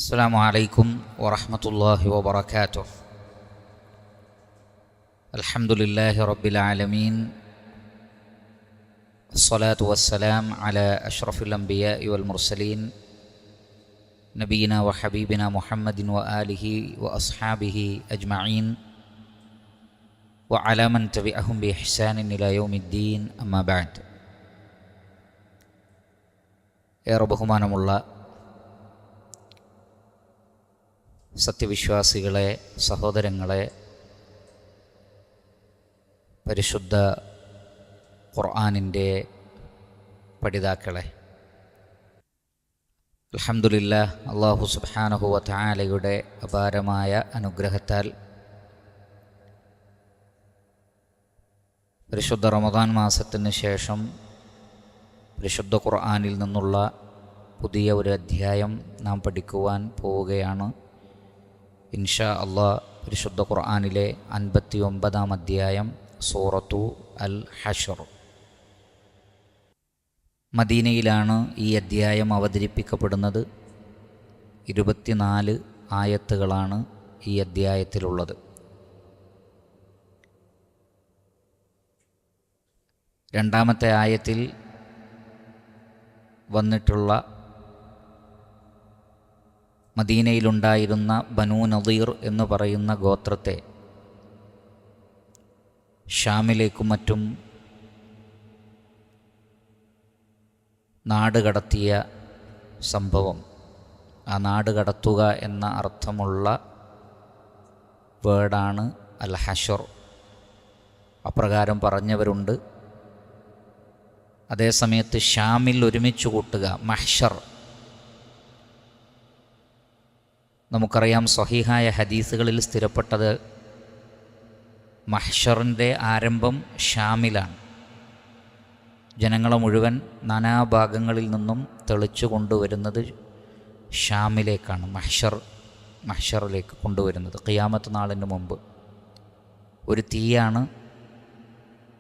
السلام عليكم ورحمة الله وبركاته. الحمد لله رب العالمين، الصلاة والسلام على أشرف الأنبياء والمرسلين نبينا وحبيبنا محمد وآله وأصحابه أجمعين وعلى من تبعهم بإحسان إلى يوم الدين. أما بعد. ഏറെ ബഹുമാനമുള്ള സത്യവിശ്വാസികളെ, സഹോദരങ്ങളെ, പരിശുദ്ധ ഖുർആനിൻ്റെ പഠിതാക്കളെ, അൽഹംദുലില്ലാഹ്, അല്ലാഹു സുബ്ഹാനഹു വ തആലയുടെ അപാരമായ അനുഗ്രഹത്താൽ പരിശുദ്ധ റമദാൻ മാസത്തിന് ശേഷം പരിശുദ്ധ ഖുർആനിൽ നിന്നുള്ള പുതിയ ഒരു അധ്യായം നാം പഠിക്കുവാൻ പോവുകയാണ്. ഇൻഷാ അല്ലാഹ് പരിശുദ്ധ ഖുർആനിലെ 59-ാം അധ്യായം സൂറത്തു അൽ ഹശ്ർ. മദീനയിലാണ് ഈ അധ്യായം അവതരിപ്പിക്കപ്പെടുന്നത്. 24 ആയത്തുകളാണ് ഈ അധ്യായത്തിലുള്ളത്. രണ്ടാമത്തെ ആയത്തിൽ വന്നിട്ടുള്ള മദീനയിലുണ്ടായിരുന്ന ബനൂ നദീർ എന്ന് പറയുന്ന ഗോത്രത്തെ ഷാമിലേക്കും മറ്റും നാട് കടത്തിയ സംഭവം, ആ നാട് കടത്തുക എന്ന അർത്ഥമുള്ള വേർഡാണ് അൽ ഹശ്ർ. അപ്രകാരം പറഞ്ഞവരുണ്ട്. അതേസമയത്ത് ഷാമിൽ ഒരുമിച്ച് കൂട്ടുക, മഹ്ഷർ. നമുക്കറിയാം, സ്വഹീഹായ ഹദീസുകളിൽ സ്ഥിരപ്പെട്ടത് മഹ്ഷറിൻ്റെ ആരംഭം ഷാമിലാണ്. ജനങ്ങളെ മുഴുവൻ നാനാഭാഗങ്ങളിൽ നിന്നും തെളിച്ചു കൊണ്ടുവരുന്നത് ഷാമിലേക്കാണ്. മഹ്ഷറിലേക്ക് കൊണ്ടുവരുന്നത് ഖിയാമത്ത് നാളിന് മുമ്പ് ഒരു തീയാണ്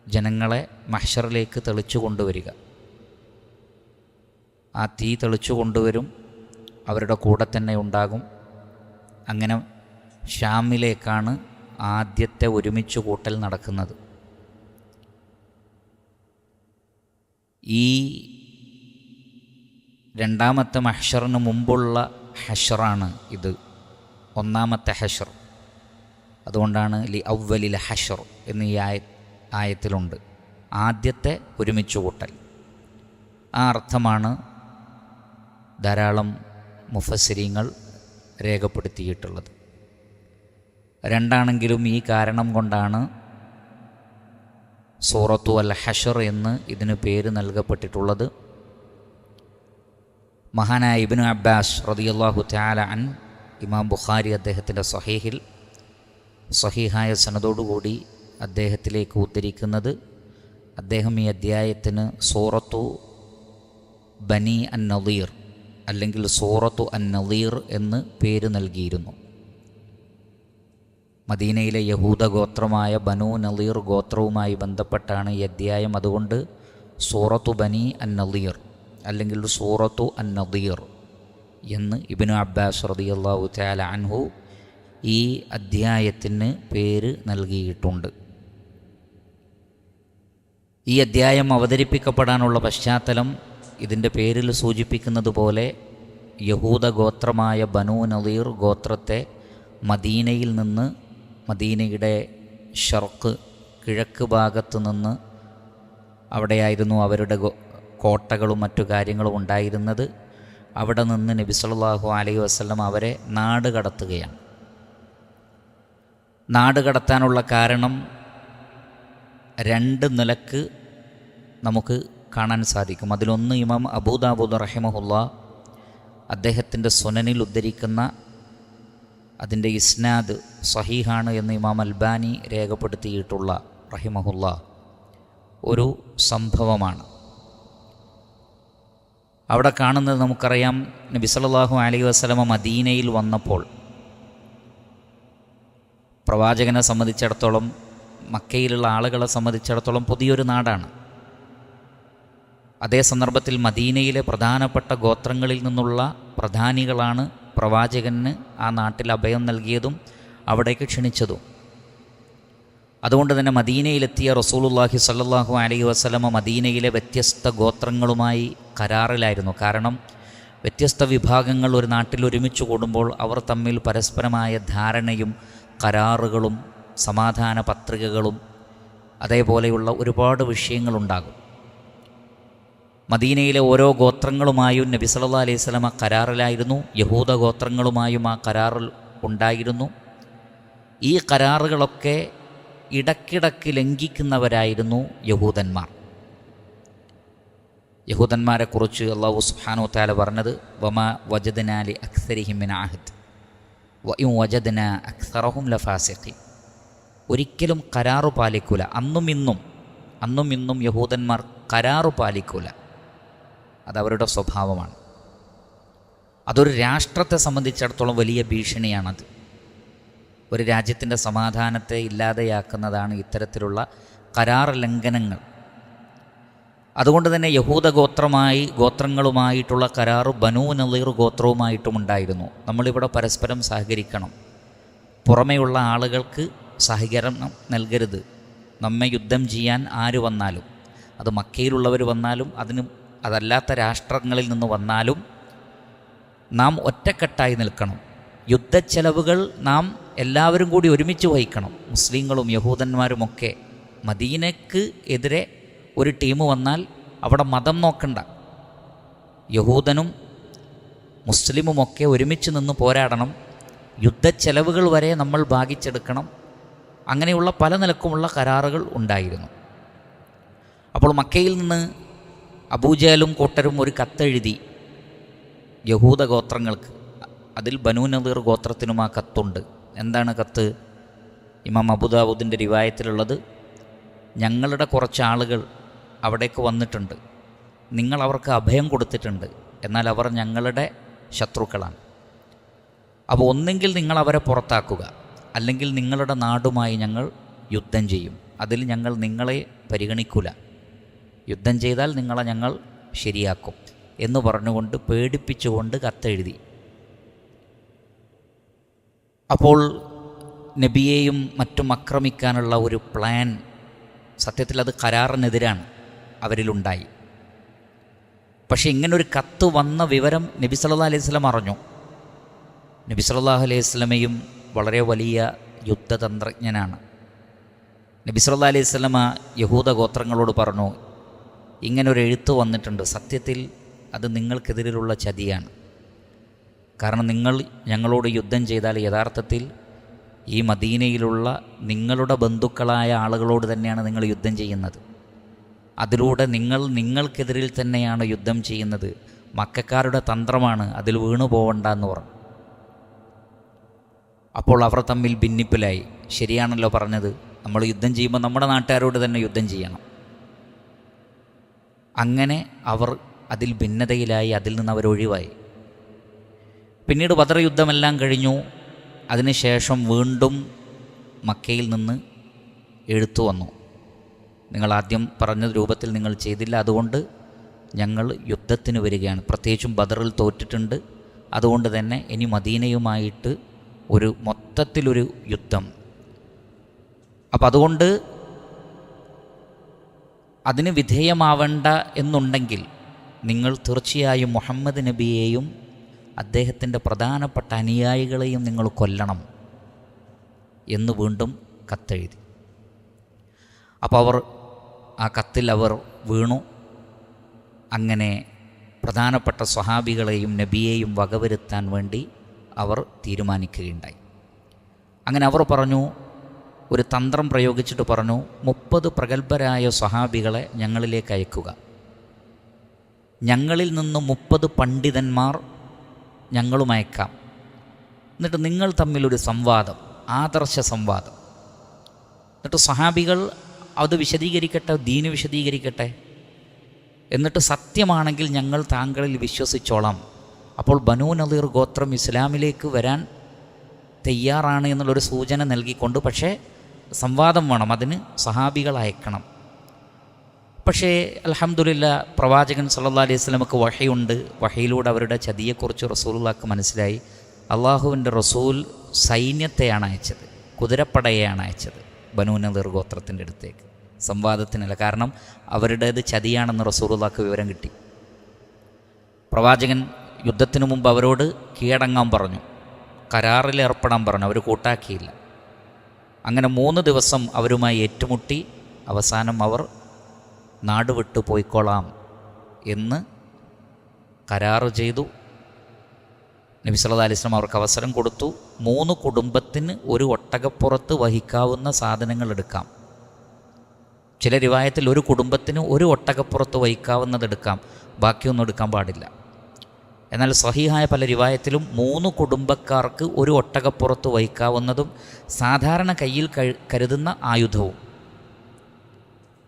ജനങ്ങളെ മഹ്ഷറിലേക്ക് തെളിച്ചു കൊണ്ടുവരിക. ആ തീ തെളിച്ചു കൊണ്ടുവരും, അവരുടെ കൂടെ തന്നെ ഉണ്ടാകും. അങ്ങനെ ഷാമിലേക്കാണ് ആദ്യത്തെ ഒരുമിച്ച് കൂട്ടൽ നടക്കുന്നത്. ഈ രണ്ടാമത്തെ മഹ്ഷറിന് മുമ്പുള്ള ഹശ്റാണ് ഇത്, ഒന്നാമത്തെ ഹശ്ർ. അതുകൊണ്ടാണ് ലി അവ്വലിൽ ഹശ്ർ എന്ന് ഈ ആയത്തിലുണ്ട്, ആദ്യത്തെ ഒരുമിച്ച് കൂട്ടൽ. ആ അർത്ഥമാണ് ധാരാളം മുഫസ്സിരീങ്ങൾ രേഖപ്പെടുത്തിയിട്ടുള്ളത്. രണ്ടാണെങ്കിലും ഈ കാരണം കൊണ്ടാണ് സൂറത്തു അൽ ഹശ്ർ എന്ന് ഇതിന് പേര് നൽകപ്പെട്ടിട്ടുള്ളത്. മഹാനായ ഇബ്നു അബ്ബാസ് റളിയല്ലാഹു തആല അൻ, ഇമാം ബുഖാരി അദ്ദേഹത്തിൻ്റെ സ്വഹീഹിൽ സ്വഹീഹായ സനദോടുകൂടി അദ്ദേഹത്തിലേക്ക് ഉദ്ധരിക്കുന്നത്, അദ്ദേഹം ഈ അധ്യായത്തിന് സൂറത്തു ബനി അൻ നളീർ അല്ലെങ്കിൽ സൂറത്തു അൻ നളീർ എന്ന് പേര് നൽകിയിരുന്നു. മദീനയിലെ യഹൂദ ഗോത്രമായ ബനൂ നളീർ ഗോത്രവുമായി ബന്ധപ്പെട്ടാണ് ഈ അധ്യായം. അതുകൊണ്ട് സൂറത്തു ബനി അൻ നളീർ അല്ലെങ്കിൽ സൂറത്തു അൻ നളീർ എന്ന് ഇബ്നു അബ്ബാസ് റളിയല്ലാഹു തആല അൻഹു ഈ അധ്യായത്തിന് പേര് നൽകിയിട്ടുണ്ട്. ഈ അധ്യായം അവതരിപ്പിക്കപ്പെടാനുള്ള പശ്ചാത്തലം ഇതിൻ്റെ പേരിൽ സൂചിപ്പിക്കുന്നത് പോലെ യഹൂദ ഗോത്രമായ ബനൂ നളീർ ഗോത്രത്തെ മദീനയിൽ നിന്ന്, മദീനയുടെ ഷർക്ക് കിഴക്ക് ഭാഗത്ത് നിന്ന്, അവിടെയായിരുന്നു അവരുടെ കോട്ടകളും മറ്റു കാര്യങ്ങളും ഉണ്ടായിരുന്നത്. അവിടെ നിന്ന് നബി സല്ലല്ലാഹു അലൈഹി വസല്ലം അവരെ നാട് കടത്തുകയാണ്. നാട് കടത്താനുള്ള കാരണം 2 നിലക്ക് നമുക്ക് കാണാൻ സാധിക്കും. അതിലൊന്ന് ഇമാം അബൂ ദാവൂദ് റഹിമഹുല്ലാ അദ്ദേഹത്തിൻ്റെ സുനനിൽ ഉദ്ധരിക്കുന്ന, അതിൻ്റെ ഇസ്നാദ് സഹീഹാണ് എന്ന് ഇമാം അൽബാനി രേഖപ്പെടുത്തിയിട്ടുള്ള റഹിമഹുല്ലാ ഒരു സംഭവമാണ്. അവിടെ കാണുന്നത് നമുക്കറിയാം, നബി സല്ലല്ലാഹു അലൈഹി വസല്ലമ മദീനയിൽ വന്നപ്പോൾ പ്രവാചകനെ സംബന്ധിച്ചിടത്തോളം, മക്കയിലുള്ള ആളുകളെ സംബന്ധിച്ചിടത്തോളം പുതിയൊരു നാടാണ്. അതേ സന്ദർഭത്തിൽ മദീനയിലെ പ്രധാനപ്പെട്ട ഗോത്രങ്ങളിൽ നിന്നുള്ള പ്രധാനികളാണ് പ്രവാചകന് ആ നാട്ടിൽ അഭയം നൽകിയതും അവിടേക്ക് ക്ഷണിച്ചതും. അതുകൊണ്ട് തന്നെ മദീനയിലെത്തിയ റസൂലുള്ളാഹി സ്വല്ലല്ലാഹു അലൈഹി വസല്ലമ മദീനയിലെ വ്യത്യസ്ത ഗോത്രങ്ങളുമായി കരാറിലായിരുന്നു. കാരണം വ്യത്യസ്ത വിഭാഗങ്ങൾ ഒരു നാട്ടിൽ ഒരുമിച്ച് കൂടുമ്പോൾ അവർ തമ്മിൽ പരസ്പരമായ ധാരണയും കരാറുകളും സമാധാന പത്രികകളും അതേപോലെയുള്ള ഒരുപാട് വിഷയങ്ങളുണ്ടാകും. മദീനയിലെ ഓരോ ഗോത്രങ്ങളുമായും നബി സല്ലല്ലാഹു അലൈഹി വസല്ലമ കരാറിലായിരുന്നു. യഹൂദ ഗോത്രങ്ങളുമായും ആ കരാറിൽ ഉണ്ടായിരുന്നു. ഈ കരാറുകളൊക്കെ ഇടയ്ക്കിടയ്ക്ക് ലംഘിക്കുന്നവരായിരുന്നു യഹൂദന്മാർ. യഹൂദന്മാരെക്കുറിച്ച് അല്ലാഹു സുബ്ഹാനഹു വ തആല പറഞ്ഞത് വമാ വജദ്നാ ലി അക്സരിഹിം മിൻ അഹദ് വഇൻ വജദ്നാ അക്സറഹും ലഫാസിഖീൻ. ഒരിക്കലും കരാറു പാലിക്കൂല. അന്നും ഇന്നും യഹൂദന്മാർ കരാറു പാലിക്കൂല. അതവരുടെ സ്വഭാവമാണ്. അതൊരു രാഷ്ട്രത്തെ സംബന്ധിച്ചിടത്തോളം വലിയ ഭീഷണിയാണത്. ഒരു രാജ്യത്തിൻ്റെ സമാധാനത്തെ ഇല്ലാതെയാക്കുന്നതാണ് ഇത്തരത്തിലുള്ള കരാർ ലംഘനങ്ങൾ. അതുകൊണ്ട് തന്നെ യഹൂദ ഗോത്രങ്ങളുമായിട്ടുള്ള കരാറ് ബനൂ നളീർ ഗോത്രവുമായിട്ടും ഉണ്ടായിരുന്നു. നമ്മളിവിടെ പരസ്പരം സഹകരിക്കണം. പുറമെയുള്ള ആളുകൾക്ക് സഹകരണം നൽകരുത്. നമ്മെ യുദ്ധം ചെയ്യാൻ ആര് വന്നാലും, അത് മക്കയിലുള്ളവർ വന്നാലും അതല്ലാത്ത രാഷ്ട്രങ്ങളിൽ നിന്ന് വന്നാലും നാം ഒറ്റക്കെട്ടായി നിൽക്കണം. യുദ്ധച്ചെലവുകൾ നാം എല്ലാവരും കൂടി ഒരുമിച്ച് വഹിക്കണം. മുസ്ലിങ്ങളും യഹൂദന്മാരുമൊക്കെ മദീനയ്ക്ക് എതിരെ ഒരു ടീം വന്നാൽ അവിടെ മതം നോക്കണ്ട. യഹൂദനും മുസ്ലിമുമൊക്കെ ഒരുമിച്ച് നിന്ന് പോരാടണം. യുദ്ധച്ചെലവുകൾ വരെ നമ്മൾ ഭാഗിച്ചെടുക്കണം. അങ്ങനെയുള്ള പല നിലക്കുമുള്ള കരാറുകൾ ഉണ്ടായിരുന്നു. അപ്പോൾ മക്കയിൽ നിന്ന് അബൂജഹലും കൂട്ടരും ഒരു കത്തെഴുതി യഹൂദ ഗോത്രങ്ങൾക്ക്. അതിൽ ബനൂ നളീർ ഗോത്രത്തിനും ആ കത്തുണ്ട്. എന്താണ് കത്ത്? ഇമാം അബൂദാവൂദിൻ്റെ റിവായത്തിലുള്ളത്, ഞങ്ങളുടെ കുറച്ച് ആളുകൾ അവിടേക്ക് വന്നിട്ടുണ്ട്. നിങ്ങൾ അവർക്ക് അഭയം കൊടുത്തിട്ടുണ്ട്. എന്നാൽ അവർ ഞങ്ങളുടെ ശത്രുക്കളാണ്. അപ്പോൾ ഒന്നെങ്കിൽ നിങ്ങൾ അവരെ പുറത്താക്കുക, അല്ലെങ്കിൽ നിങ്ങളുടെ നാടുമായി ഞങ്ങൾ യുദ്ധം ചെയ്യും. അതിൽ ഞങ്ങൾ നിങ്ങളെ പരിഗണിക്കില്ല. യുദ്ധം ചെയ്താൽ നിങ്ങളെ ഞങ്ങൾ ശരിയാക്കും എന്ന് പറഞ്ഞുകൊണ്ട് പേടിപ്പിച്ചുകൊണ്ട് കത്തെഴുതി. അപ്പോൾ നബിയെയും മറ്റും ആക്രമിക്കാനുള്ള ഒരു പ്ലാൻ, സത്യത്തിൽ അത് കരാറിനെതിരാണ്, അവരിലുണ്ടായി. പക്ഷേ ഇങ്ങനൊരു കത്ത് വന്ന വിവരം നബി സല്ലല്ലാഹു അലൈഹി വസല്ലം അറിഞ്ഞു. നബി സല്ലല്ലാഹു അലൈഹി വസല്ലമയും വളരെ വലിയ യുദ്ധതന്ത്രജ്ഞനാണ്. നബി സല്ലല്ലാഹു അലൈഹി വസല്ലമ യഹൂദ ഗോത്രങ്ങളോട് പറഞ്ഞു, ഇങ്ങനൊരു എഴുത്ത് വന്നിട്ടുണ്ട്. സത്യത്തിൽ അത് നിങ്ങൾക്കെതിരെയുള്ള ചതിയാണ്. കാരണം നിങ്ങൾ ഞങ്ങളോട് യുദ്ധം ചെയ്താൽ യഥാർത്ഥത്തിൽ ഈ മദീനയിലുള്ള നിങ്ങളുടെ ബന്ധുക്കളായ ആളുകളോട് തന്നെയാണ് നിങ്ങൾ യുദ്ധം ചെയ്യുന്നത്. അതിലൂടെ നിങ്ങൾക്കെതിരിൽ തന്നെയാണ് യുദ്ധം ചെയ്യുന്നത്. മക്കക്കാരുടെ തന്ത്രമാണ്, അതിൽ വീണു പോവണ്ടെന്ന് പറഞ്ഞു. അപ്പോൾ അവർ തമ്മിൽ ഭിന്നിപ്പിലായി. ശരിയാണല്ലോ പറഞ്ഞത്, നമ്മൾ യുദ്ധം ചെയ്യുമ്പോൾ നമ്മുടെ നാട്ടുകാരോട് തന്നെ യുദ്ധം ചെയ്യണം. അങ്ങനെ അവർ അതിൽ ഭിന്നതയിലായി. അതിൽ നിന്ന് അവരൊഴിവായി. പിന്നീട് ബദർ യുദ്ധമെല്ലാം കഴിഞ്ഞു. അതിനുശേഷം വീണ്ടും മക്കയിൽ നിന്ന് എഴുത്തു വന്നു, നിങ്ങൾ ആദ്യം പറഞ്ഞ രൂപത്തിൽ നിങ്ങൾ ചെയ്തില്ല, അതുകൊണ്ട് ഞങ്ങൾ യുദ്ധത്തിന് വരികയാണ്. പ്രത്യേകിച്ചും ബദറിൽ തോറ്റിട്ടുണ്ട്. അതുകൊണ്ട് തന്നെ ഇനി മദീനയുമായിട്ട് ഒരു മൊത്തത്തിലൊരു യുദ്ധം. അപ്പം അതുകൊണ്ട് അതിന് വിധേയമാവേണ്ട എന്നുണ്ടെങ്കിൽ നിങ്ങൾ തീർച്ചയായും മുഹമ്മദ് നബിയെയും അദ്ദേഹത്തിൻ്റെ പ്രധാനപ്പെട്ട അനുയായികളെയും നിങ്ങൾ കൊല്ലണം എന്ന് വീണ്ടും കത്തെഴുതി. അപ്പോൾ ആ കത്തിൽ അവർ വീണു. അങ്ങനെ പ്രധാനപ്പെട്ട സ്വഹാബികളെയും നബിയെയും വകവരുത്താൻ വേണ്ടി അവർ തീരുമാനിക്കുകയുണ്ടായി. അങ്ങനെ അവർ പറഞ്ഞു, ഒരു തന്ത്രം പ്രയോഗിച്ചിട്ട് പറഞ്ഞു, 30 പ്രഗത്ഭരായ സ്വഹാബികളെ ഞങ്ങളിലേക്ക് അയക്കുക. ഞങ്ങളിൽ നിന്ന് 30 പണ്ഡിതന്മാർ ഞങ്ങളും അയക്കാം. എന്നിട്ട് നിങ്ങൾ തമ്മിലൊരു സംവാദം, ആദർശ സംവാദം. എന്നിട്ട് സ്വഹാബികൾ അത് വിശദീകരിക്കട്ടെ, ദീന് വിശദീകരിക്കട്ടെ. എന്നിട്ട് സത്യമാണെങ്കിൽ ഞങ്ങൾ താങ്കളിൽ വിശ്വസിച്ചോളാം. അപ്പോൾ ബനൂ നളീർ ഗോത്രം ഇസ്ലാമിലേക്ക് വരാൻ തയ്യാറാണ് എന്നുള്ളൊരു സൂചന നൽകിക്കൊണ്ട്, പക്ഷേ സംവാദം വേണം, അതിന് സഹാബികൾ അയക്കണം. പക്ഷേ അൽഹംദുലില്ലാ പ്രവാചകൻ സല്ലല്ലാഹു അലൈഹി വസല്ലമക്ക് വഹയുണ്ട്. വഹയിലൂടെ അവരുടെ ചതിയെക്കുറിച്ച് റസൂലുള്ളാഹിക്ക് മനസ്സിലായി. അള്ളാഹുവിൻ്റെ റസൂൽ സൈന്യത്തെയാണ് അയച്ചത്, കുതിരപ്പടയെയാണ് അയച്ചത് ബനൂ നളീർ ഗോത്രത്തിൻ്റെ അടുത്തേക്ക്, സംവാദത്തിനല്ല. കാരണം അവരുടേത് ചതിയാണെന്ന് റസൂലുള്ളാഹിക്ക് വിവരം കിട്ടി. പ്രവാചകൻ യുദ്ധത്തിനു മുമ്പ് അവരോട് കീഴടങ്ങാൻ പറഞ്ഞു, കരാറിൽ ഏർപ്പെടാൻ പറഞ്ഞു. അവർ കൂട്ടാക്കിയില്ല. അങ്ങനെ 3 ദിവസം അവരുമായി ഏറ്റുമുട്ടി അവസാനം അവർ നാട് വിട്ടു പോയിക്കോളാം എന്ന് കരാറ് ചെയ്തു. നബി സല്ലല്ലാഹു അലൈഹി വസല്ലം അവർക്ക് അവസരം കൊടുത്തു. 3 കുടുംബത്തിന് ഒരു ഒട്ടകപ്പുറത്ത് വഹിക്കാവുന്ന സാധനങ്ങൾ എടുക്കാം. ചില റിവായത്തിൽ ഒരു കുടുംബത്തിന് ഒരു ഒട്ടകപ്പുറത്ത് വഹിക്കാവുന്നത് എടുക്കാം, ബാക്കിയൊന്നും എടുക്കാൻ പാടില്ല. എന്നാൽ സ്വഹീഹായ പല റിവായത്തിലും 3 കുടുംബക്കാർക്ക് ഒരു ഒട്ടകപ്പുറത്ത് വഹിക്കാവുന്നതും സാധാരണ കയ്യിൽ കരുതുന്ന ആയുധവും,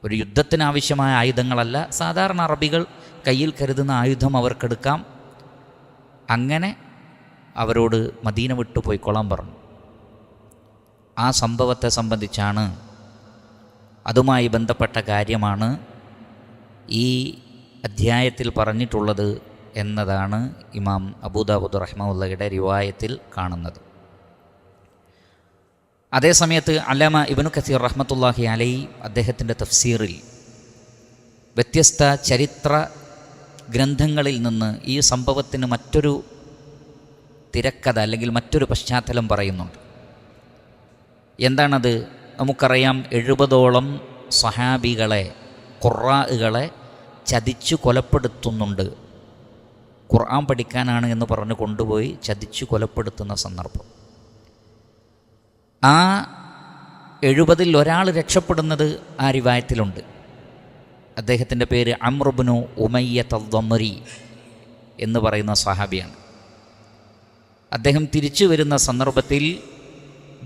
ഒരു യുദ്ധത്തിനാവശ്യമായ ആയുധങ്ങളല്ല, സാധാരണ അറബികൾ കയ്യിൽ കരുതുന്ന ആയുധം അവർക്കെടുക്കാം. അങ്ങനെ അവരോട് മദീന വിട്ടു പോയിക്കൊള്ളാൻ പറഞ്ഞു. ആ സംഭവത്തെ സംബന്ധിച്ചാണ്, അതുമായി ബന്ധപ്പെട്ട കാര്യമാണ് ഈ അധ്യായത്തിൽ പറഞ്ഞിട്ടുള്ളത് എന്നതാണ് ഇമാം അബൂദാവൂദ് റഹിമഹുള്ളയുടെ റിവായത്തിൽ കാണുന്നത്. അതേസമയത്ത് അല്ലാമ ഇബ്നു കസീർ റഹ്മത്തുള്ളാഹി അലൈഹി അദ്ദേഹത്തിൻ്റെ തഫ്സീറിൽ വ്യത്യസ്ത ചരിത്ര ഗ്രന്ഥങ്ങളിൽ നിന്ന് ഈ സംഭവത്തിന് മറ്റൊരു തിരക്കഥ അല്ലെങ്കിൽ മറ്റൊരു പശ്ചാത്തലം പറയുന്നുണ്ട്. എന്താണത്? നമുക്കറിയാം, 70ഓളം സ്വഹാബികളെ, ഖുർആകളെ ചതിച്ചു കൊലപ്പെടുത്തുന്നുണ്ട്. ഖുർആൻ പഠിക്കാനാണ് എന്ന് പറഞ്ഞ് കൊണ്ടുപോയി ചതിച്ചു കൊലപ്പെടുത്തുന്ന സന്ദർഭം. ആ 70-ൽ ഒരാൾ രക്ഷപ്പെടുന്നത് ആ റിവായത്തിലുണ്ട്. അദ്ദേഹത്തിൻ്റെ പേര് അംർ ഇബ്നു ഉമയ്യത്ത് അൽ-ദമരി എന്ന് പറയുന്ന സ്വഹാബിയാണ്. അദ്ദേഹം തിരിച്ചു വരുന്ന സന്ദർഭത്തിൽ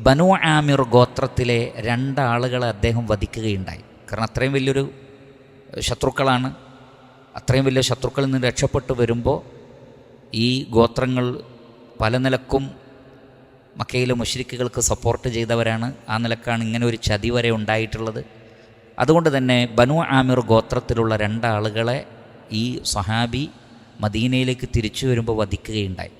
ബനു ആമിർ ഗോത്രത്തിലെ 2 ആളുകളെ അദ്ദേഹം വധിക്കുകയുണ്ടായി. കാരണം അത്രയും വലിയൊരു ശത്രുക്കളാണ്. അത്രയും വലിയ ശത്രുക്കളിൽ നിന്ന് രക്ഷപ്പെട്ടു വരുമ്പോൾ ഈ ഗോത്രങ്ങൾ പല നിലക്കും മക്കയിലെ മുശ്രിക്കുകൾക്ക് സപ്പോർട്ട് ചെയ്തവരാണ്. ആ നിലക്കാണ് ഇങ്ങനെ ഒരു ചതി വരെ ഉണ്ടായിട്ടുള്ളത്. അതുകൊണ്ട് തന്നെ ബനു ആമിർ ഗോത്രത്തിലുള്ള 2 ആളുകളെ ഈ സ്വഹാബി മദീനയിലേക്ക് തിരിച്ചു വരുമ്പോൾ വധിക്കുകയുണ്ടായി.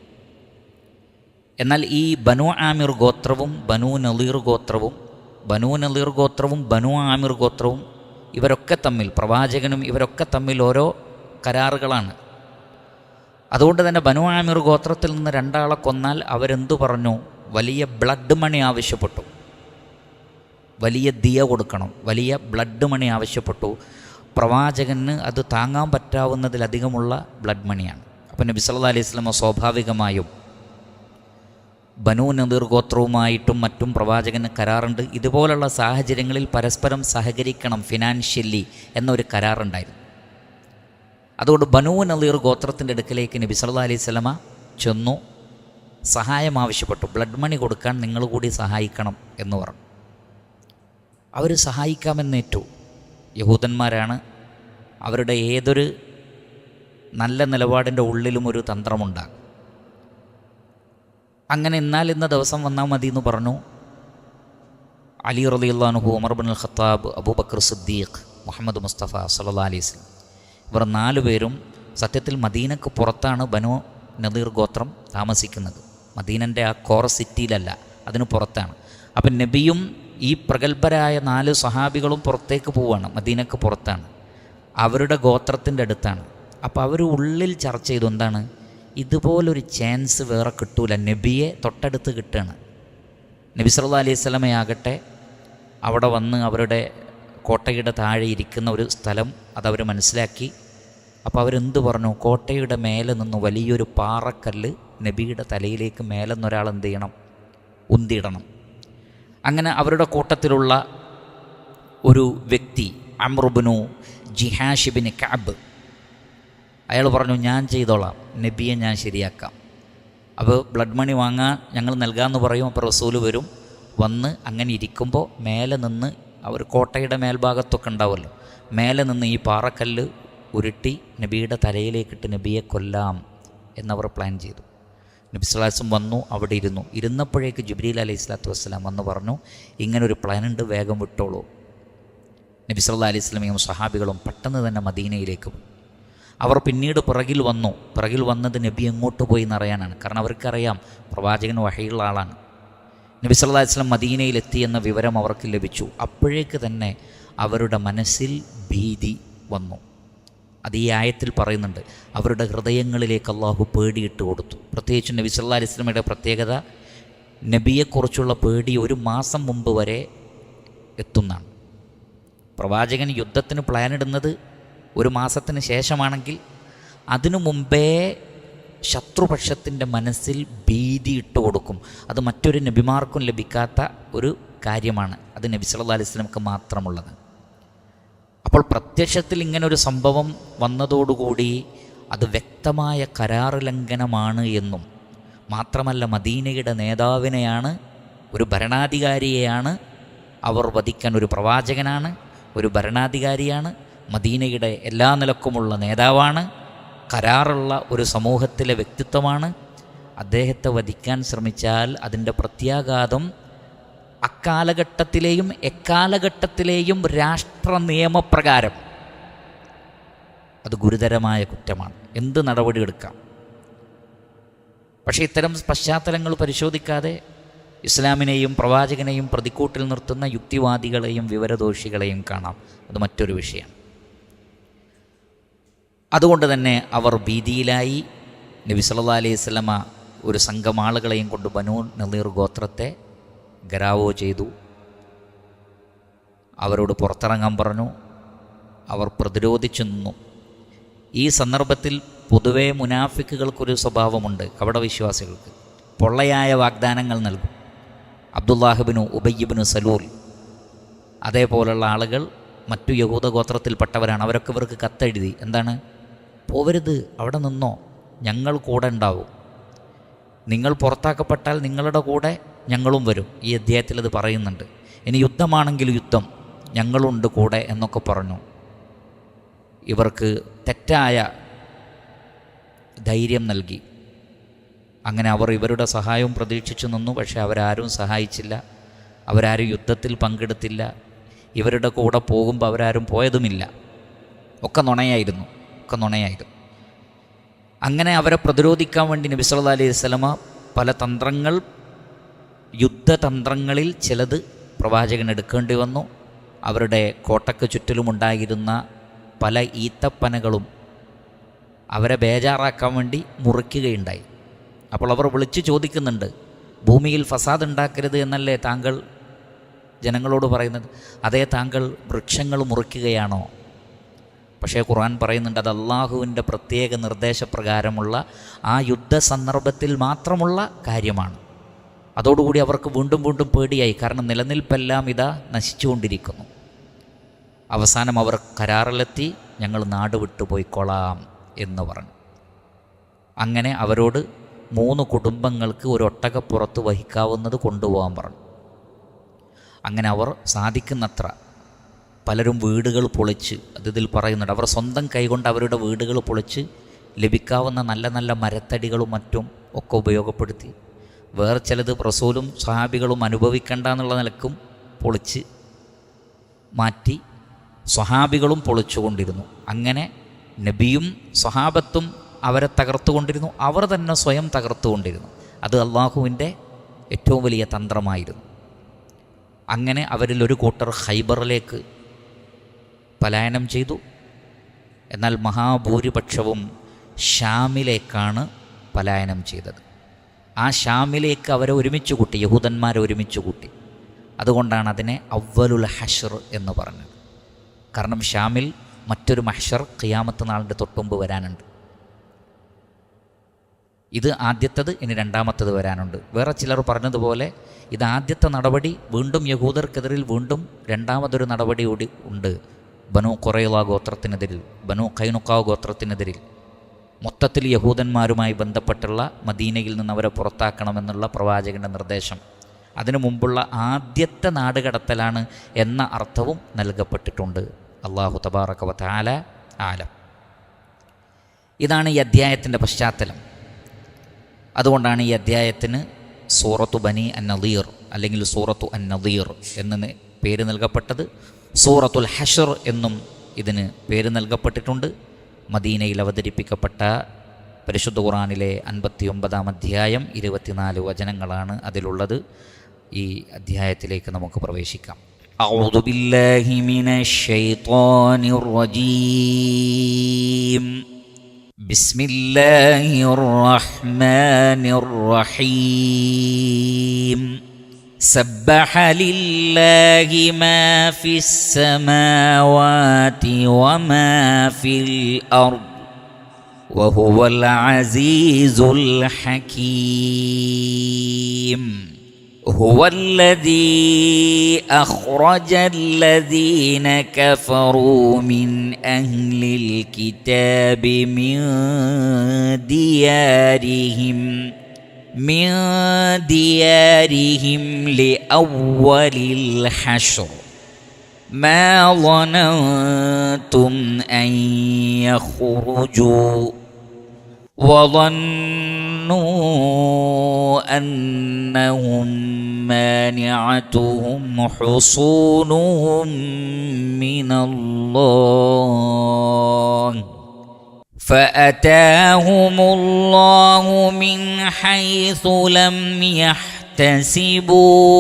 എന്നാൽ ഈ ബനു ആമിർ ഗോത്രവും ബനു നളീർ ഗോത്രവും ബനു ആമിർ ഗോത്രവും ഇവരൊക്കെ തമ്മിൽ, പ്രവാചകനും ഇവരൊക്കെ തമ്മിൽ ഓരോ കരാറുകളാണ്. അതുകൊണ്ട് തന്നെ ബനു ആമിർ ഗോത്രത്തിൽ നിന്ന് 2 ആളെ കൊന്നാൽ അവരെന്തു പറഞ്ഞു? വലിയ ബ്ലഡ് മണി ആവശ്യപ്പെട്ടു, വലിയ ദിയ കൊടുക്കണം, വലിയ ബ്ലഡ് മണി ആവശ്യപ്പെട്ടു. പ്രവാചകന് അത് താങ്ങാൻ പറ്റാവുന്നതിലധികമുള്ള ബ്ലഡ് മണിയാണ്. അപ്പം നബി സല്ലല്ലാഹു അലൈഹി വസല്ലം സ്വാഭാവികമായും ബനു നളീർ ഗോത്രവുമായിട്ടും മറ്റും പ്രവാചകന് കരാറുണ്ട്. ഇതുപോലുള്ള സാഹചര്യങ്ങളിൽ പരസ്പരം സഹകരിക്കണം ഫിനാൻഷ്യലി എന്നൊരു കരാറുണ്ടായിരുന്നു. അതുകൊണ്ട് ബനു നളീർ ഗോത്രത്തിൻ്റെ അടുക്കലേക്ക് നബി സല്ലല്ലാഹു അലൈഹി വസല്ലമ ചെന്നു, സഹായം ആവശ്യപ്പെട്ടു. ബ്ലഡ് മണി കൊടുക്കാൻ നിങ്ങൾ കൂടി സഹായിക്കണം എന്ന് പറഞ്ഞു. അവർ സഹായിക്കാമെന്നേറ്റു. യഹൂദന്മാരാണ്. അവരുടെ ഏതൊരു നല്ല നിലപാടിൻ്റെ ഉള്ളിലും ഒരു തന്ത്രമുണ്ടാകും. അങ്ങനെ ഇന്ന ദിവസം വന്നാൽ മതി എന്ന് പറഞ്ഞു. അലി റളിയല്ലാഹു അൻഹു, ഉമർ ഇബ്നുൽ ഖത്താബ്, അബൂബക്കർ സിദ്ദീഖ്, മുഹമ്മദ് മുസ്തഫ സല്ലല്ലാഹു അലൈഹി വസല്ലം, ഇവർ 4 പേരും സത്യത്തിൽ മദീനക്ക് പുറത്താണ് ബനു നളീർ ഗോത്രം താമസിക്കുന്നത്. മദീനൻ്റെ ആ കോർ സിറ്റിയിലല്ല, അതിന് പുറത്താണ്. അപ്പം നബിയും ഈ പ്രഗത്ഭരായ 4 സ്വഹാബികളും പുറത്തേക്ക് പോവുകയാണ്, മദീനക്ക് പുറത്താണ്, അവരുടെ ഗോത്രത്തിൻ്റെ അടുത്താണ്. അപ്പോൾ അവർ ഉള്ളിൽ ചർച്ച ചെയ്തു, എന്താണ്, ഇതുപോലൊരു ചാൻസ് വേറെ കിട്ടൂല, നബിയെ തൊട്ടടുത്ത് കിട്ടുകയാണ്. നബി സല്ലല്ലാഹു അലൈഹി വസല്ലമയാകട്ടെ അവിടെ വന്ന് അവരുടെ കോട്ടയുടെ താഴെ ഇരിക്കുന്ന ഒരു സ്ഥലം അതവർ മനസ്സിലാക്കി. അപ്പോൾ അവരെന്ത് പറഞ്ഞു? കോട്ടയുടെ മേലെ നിന്ന് വലിയൊരു പാറക്കല്ല് നബിയുടെ തലയിലേക്ക് മേലെ നിന്നൊരാൾ എന്ത് ചെയ്യണം? ഉന്തിയിടണം. അങ്ങനെ അവരുടെ കൂട്ടത്തിലുള്ള ഒരു വ്യക്തി അംർ ഇബ്നു ജിഹാഷ് ഇബ്നു കഅബ്, അയാൾ പറഞ്ഞു, ഞാൻ ചെയ്തോളാം, നബിയെ ഞാൻ ശരിയാക്കാം. അപ്പോൾ ബ്ലഡ് മണി വാങ്ങാൻ ഞങ്ങൾ നൽകാമെന്ന് പറയും. അപ്പോൾ റസൂല് വരും. വന്ന് അങ്ങനെ ഇരിക്കുമ്പോൾ മേലെ നിന്ന്, അവർ കോട്ടയുടെ മേൽഭാഗത്തൊക്കെ ഉണ്ടാവുമല്ലോ, മേലെ നിന്ന് ഈ പാറക്കല്ല് ഉരുട്ടി നബിയുടെ തലയിലേക്കിട്ട് നബിയെ കൊല്ലാം എന്നവർ പ്ലാൻ ചെയ്തു. നബി സല്ലല്ലാഹു അലൈഹി വസല്ലം വന്നു, അവിടെ ഇരുന്നപ്പോഴേക്ക് ജിബ്രീൽ അലൈഹി സ്വലാത്തു വസ്സലാം വന്ന് പറഞ്ഞു, ഇങ്ങനൊരു പ്ലാനുണ്ട്, വേഗം വിട്ടോളൂ. നബി സല്ലല്ലാഹു അലൈഹി വസല്ലമയും സഹാബികളും പെട്ടെന്ന് തന്നെ മദീനയിലേക്ക് പോയി. അവർ പിന്നീട് പിറകിൽ വന്നത് നബി എങ്ങോട്ട് പോയി എന്നറിയാനാണ്. കാരണം അവർക്കറിയാം പ്രവാചകൻ വഹയുള്ള ആളാണ്. നബി സല്ലല്ലാഹു അലൈഹി വസല്ലം മദീനയിലെത്തി എന്ന വിവരം അവർക്ക് ലഭിച്ചു. അപ്പോഴേക്ക് തന്നെ അവരുടെ മനസ്സിൽ ഭീതി വന്നു. അത് ഈ ആയത്തിൽ പറയുന്നുണ്ട്. അവരുടെ ഹൃദയങ്ങളിലേക്ക് അള്ളാഹു പേടിയിട്ട് കൊടുത്തു. പ്രത്യേകിച്ച് നബി സല്ലല്ലാഹു അലൈഹി വസല്ലമയുടെ പ്രത്യേകത, നബിയെക്കുറിച്ചുള്ള പേടി ഒരു മാസം മുമ്പ് വരെ എത്തുന്നതാണ്. പ്രവാചകൻ യുദ്ധത്തിന് പ്ലാനിടുന്നത് ഒരു മാസത്തിന് ശേഷമാണെങ്കിൽ അതിനു മുമ്പേ ശത്രുപക്ഷത്തിൻ്റെ മനസ്സിൽ ഭീതി ഇട്ട് കൊടുക്കും. അത് മറ്റൊരു നബിമാർക്കും ലഭിക്കാത്ത ഒരു കാര്യമാണ്. അത് നബി സല്ലല്ലാഹു അലൈഹി വസല്ലമക്ക് മാത്രമുള്ളത്. അപ്പോൾ പ്രത്യക്ഷത്തിൽ ഇങ്ങനൊരു സംഭവം വന്നതോടുകൂടി അത് വ്യക്തമായ കരാർ ലംഘനമാണ് എന്നും മാത്രമല്ല മദീനയുടെ നേതാവിനെയാണ്, ഒരു ഭരണാധികാരിയെയാണ് അവർ വധിക്കാൻ. ഒരു പ്രവാചകനാണ്, ഒരു ഭരണാധികാരിയാണ്, മദീനയുടെ എല്ലാ നിലക്കുമുള്ള നേതാവാണ്, കരാറുള്ള ഒരു സമൂഹത്തിലെ വ്യക്തിത്വമാണ്. അദ്ദേഹത്തെ വധിക്കാൻ ശ്രമിച്ചാൽ അതിൻ്റെ പ്രത്യാഘാതം അക്കാലഘട്ടത്തിലെയും എക്കാലഘട്ടത്തിലെയും രാഷ്ട്ര നിയമപ്രകാരം അത് ഗുരുതരമായ കുറ്റമാണ്. എന്ത് നടപടി എടുക്കാം. പക്ഷേ ഇത്തരം പശ്ചാത്തലങ്ങൾ പരിശോധിക്കാതെ ഇസ്ലാമിനെയും പ്രവാചകനെയും പ്രതിക്കൂട്ടിൽ നിർത്തുന്ന യുക്തിവാദികളെയും വിവരദോഷികളെയും കാണാം. അത് മറ്റൊരു വിഷയം. അതുകൊണ്ട് തന്നെ അവർ ഭീതിയിലായി. നബി സല്ലല്ലാഹു അലൈഹി വസല്ലമ ഒരു സംഘം ആളുകളെയും കൊണ്ട് ബനൂ നളീർ ഗോത്രത്തെ ഗരാവോ ചെയ്തു. അവരോട് പുറത്തിറങ്ങാൻ പറഞ്ഞു. അവർ പ്രതിരോധിച്ചു നിന്നു. ഈ സന്ദർഭത്തിൽ പൊതുവേ മുനാഫിക്കുകൾക്കൊരു സ്വഭാവമുണ്ട്. കപടവിശ്വാസികൾക്ക് പൊള്ളയായ വാഗ്ദാനങ്ങൾ നൽകും. അബ്ദുല്ലാഹിബ്നു ഉബയ്യിബ്നു സലൂൽ അതേപോലുള്ള ആളുകൾ മറ്റു യഹൂദ ഗോത്രത്തിൽപ്പെട്ടവരാണ്. അവരൊക്കെ ഇവർക്ക് കത്തെഴുതി. എന്താണ്? പോവരുത്, അവിടെ നിന്നോ, ഞങ്ങൾ കൂടെ ഉണ്ടാവും. നിങ്ങൾ പുറത്താക്കപ്പെട്ടാൽ നിങ്ങളുടെ കൂടെ ഞങ്ങളും വരും. ഈ അധ്യായത്തിൽ അത് പറയുന്നുണ്ട്. ഇനി യുദ്ധമാണെങ്കിൽ യുദ്ധം, ഞങ്ങളുണ്ട് കൂടെ എന്നൊക്കെ പറഞ്ഞു. ഇവർക്ക് തെറ്റായ ധൈര്യം നൽകി. അങ്ങനെ അവർ ഇവരുടെ സഹായവും പ്രതീക്ഷിച്ചു നിന്നു. പക്ഷേ അവരാരും സഹായിച്ചില്ല. അവരാരും യുദ്ധത്തിൽ പങ്കെടുത്തില്ല. ഇവരുടെ കൂടെ പോകുമ്പോൾ അവരാരും പോയതുമില്ല. ഒക്കെ നുണയായിരുന്നു. അങ്ങനെ അവരെ പ്രതിരോധിക്കാൻ വേണ്ടി നബി സല്ലല്ലാഹു അലൈഹി വസല്ലമ പല തന്ത്രങ്ങൾ, യുദ്ധതന്ത്രങ്ങളിൽ ചിലത് പ്രവാചകൻ എടുക്കേണ്ടി വന്നു. അവരുടെ കോട്ടയ്ക്ക് ചുറ്റിലുമുണ്ടായിരുന്ന പല ഈത്തപ്പനകളും അവരെ ബേജാറാക്കാൻ വേണ്ടി മുറിക്കുകയുണ്ടായി. അപ്പോൾ അവർ വിളിച്ചു ചോദിക്കുന്നുണ്ട്, ഭൂമിയിൽ ഫസാദ് ഉണ്ടാക്കരുത് എന്നല്ലേ താങ്കൾ ജനങ്ങളോട് പറയുന്നത്? അതേ, താങ്കൾ വൃക്ഷങ്ങൾ മുറിക്കുകയാണോ? പക്ഷേ ഖുർആൻ പറയുന്നുണ്ട് അത് അള്ളാഹുവിൻ്റെ പ്രത്യേക നിർദ്ദേശപ്രകാരമുള്ള ആ യുദ്ധ സന്ദർഭത്തിൽ മാത്രമുള്ള കാര്യമാണ്. അതോടുകൂടി അവർക്ക് വീണ്ടും വീണ്ടും പേടിയായി. കാരണം നിലനിൽപ്പെല്ലാം ഇതാ നശിച്ചുകൊണ്ടിരിക്കുന്നു. അവസാനം അവർ കരാറിലെത്തി, ഞങ്ങൾ നാട് വിട്ടു പോയിക്കൊള്ളാം എന്ന് പറഞ്ഞു. അങ്ങനെ അവരോട് 3 കുടുംബങ്ങൾക്ക് ഒരു ഒട്ടകപ്പുറത്ത് വഹിക്കാവുന്നത് കൊണ്ടുപോകാൻ പറഞ്ഞു. അങ്ങനെ അവർ സാധിക്കുന്നത്ര പലരും വീടുകൾ പൊളിച്ച്, അതിൽ പറയുന്നുണ്ട്, അവർ സ്വന്തം കൈകൊണ്ട് അവരുടെ വീടുകൾ പൊളിച്ച് ലഭിക്കാവുന്ന നല്ല നല്ല മരത്തടികളും മറ്റും ഒക്കെ ഉപയോഗപ്പെടുത്തി. വേറെ ചിലത് റസൂലും സ്വഹാബികളും അനുഭവിക്കേണ്ട എന്നുള്ള നിലക്കും പൊളിച്ച് മാറ്റി. സ്വഹാബികളും പൊളിച്ചുകൊണ്ടിരുന്നു. അങ്ങനെ നബിയും സ്വഹാബത്തും അവരെ തകർത്തുകൊണ്ടിരുന്നു. അവർ തന്നെ സ്വയം തകർത്തുകൊണ്ടിരുന്നു. അത് അള്ളാഹുവിൻ്റെ ഏറ്റവും വലിയ തന്ത്രമായിരുന്നു. അങ്ങനെ അവരിൽ ഒരു കൂട്ടർ ഖൈബറിലേക്ക് പലായനം ചെയ്തു. എന്നാൽ മഹാഭൂരിപക്ഷവും ഷാമിലേക്കാണ് പലായനം ചെയ്തത്. ആ ഷാമിലേക്ക് അവരെ ഒരുമിച്ച് കൂട്ടി, യഹൂദന്മാരെ ഒരുമിച്ച് കൂട്ടി. അതുകൊണ്ടാണ് അതിനെ അവ്വലുൽ ഹശ്ർ എന്ന് പറഞ്ഞത്. കാരണം ഷാമിൽ മറ്റൊരു മഹ്ശർ ഖിയാമത്ത് നാളിൻ്റെ തൊട്ടുമുമ്പ് വരാനുണ്ട്. ഇത് ആദ്യത്തത്, ഇനി രണ്ടാമത്തത് വരാനുണ്ട്. വേറെ ചിലർ പറഞ്ഞതുപോലെ ഇത് ആദ്യത്തെ നടപടി, വീണ്ടും യഹൂദർക്കെതിരിൽ വീണ്ടും രണ്ടാമതൊരു നടപടി കൂടി ഉണ്ട്. ബനു ഖുറൈള ഗോത്രത്തിനെതിരിൽ, ബനു ഖൈനുഖാ ഗോത്രത്തിനെതിരിൽ മൊത്തത്തിൽ യഹൂദന്മാരുമായി ബന്ധപ്പെട്ടുള്ള മദീനയിൽ നിന്ന് അവരെ പുറത്താക്കണമെന്നുള്ള പ്രവാചകൻ്റെ നിർദ്ദേശം. അതിനു മുമ്പുള്ള ആദ്യത്തെ നാടുകടത്തലാണ് എന്ന അർത്ഥവും നൽകപ്പെട്ടിട്ടുണ്ട്. അല്ലാഹു തബാറക വ തആല ആലം. ഇതാണ് ഈ അധ്യായത്തിൻ്റെ പശ്ചാത്തലം. അതുകൊണ്ടാണ് ഈ അധ്യായത്തിന് സൂറത്തു ബനി അൻ-നളീർ അല്ലെങ്കിൽ സൂറത്തു അൻ-നളീർ എന്ന് പേര് നൽകപ്പെട്ടത്. സൂറത്തുൽ ഹശ്ർ എന്നും ഇതിന് പേര് നൽകപ്പെട്ടിട്ടുണ്ട്. മദീനയിൽ അവതരിപ്പിക്കപ്പെട്ട പരിശുദ്ധ ഖുർആനിലെ 59-ാം അധ്യായം 24 വചനങ്ങളാണ് അതിലുള്ളത്. ഈ അധ്യായത്തിലേക്ക് നമുക്ക് പ്രവേശിക്കാം. അഊദു ബില്ലാഹി മിനശ് ശൈത്വാനിർ റജീം. ബിസ്മില്ലാഹിർ റഹ്മാനിർ റഹീം. സബ്ബഹ ലില്ലാഹി മാ ഫിസ് സമാവാതി വമാ ഫിൽ അർദ് വഹുവൽ അസീസുൽ ഹകീം. هو الذي أخرج الذين كفروا من أهل الكتاب من ديارهم لأول الحشر ما ظننتم أن يخرجوا وظنوا أنهم مانعتهم حصونهم من الله فأتاهم الله من حيث لم يحتسبوا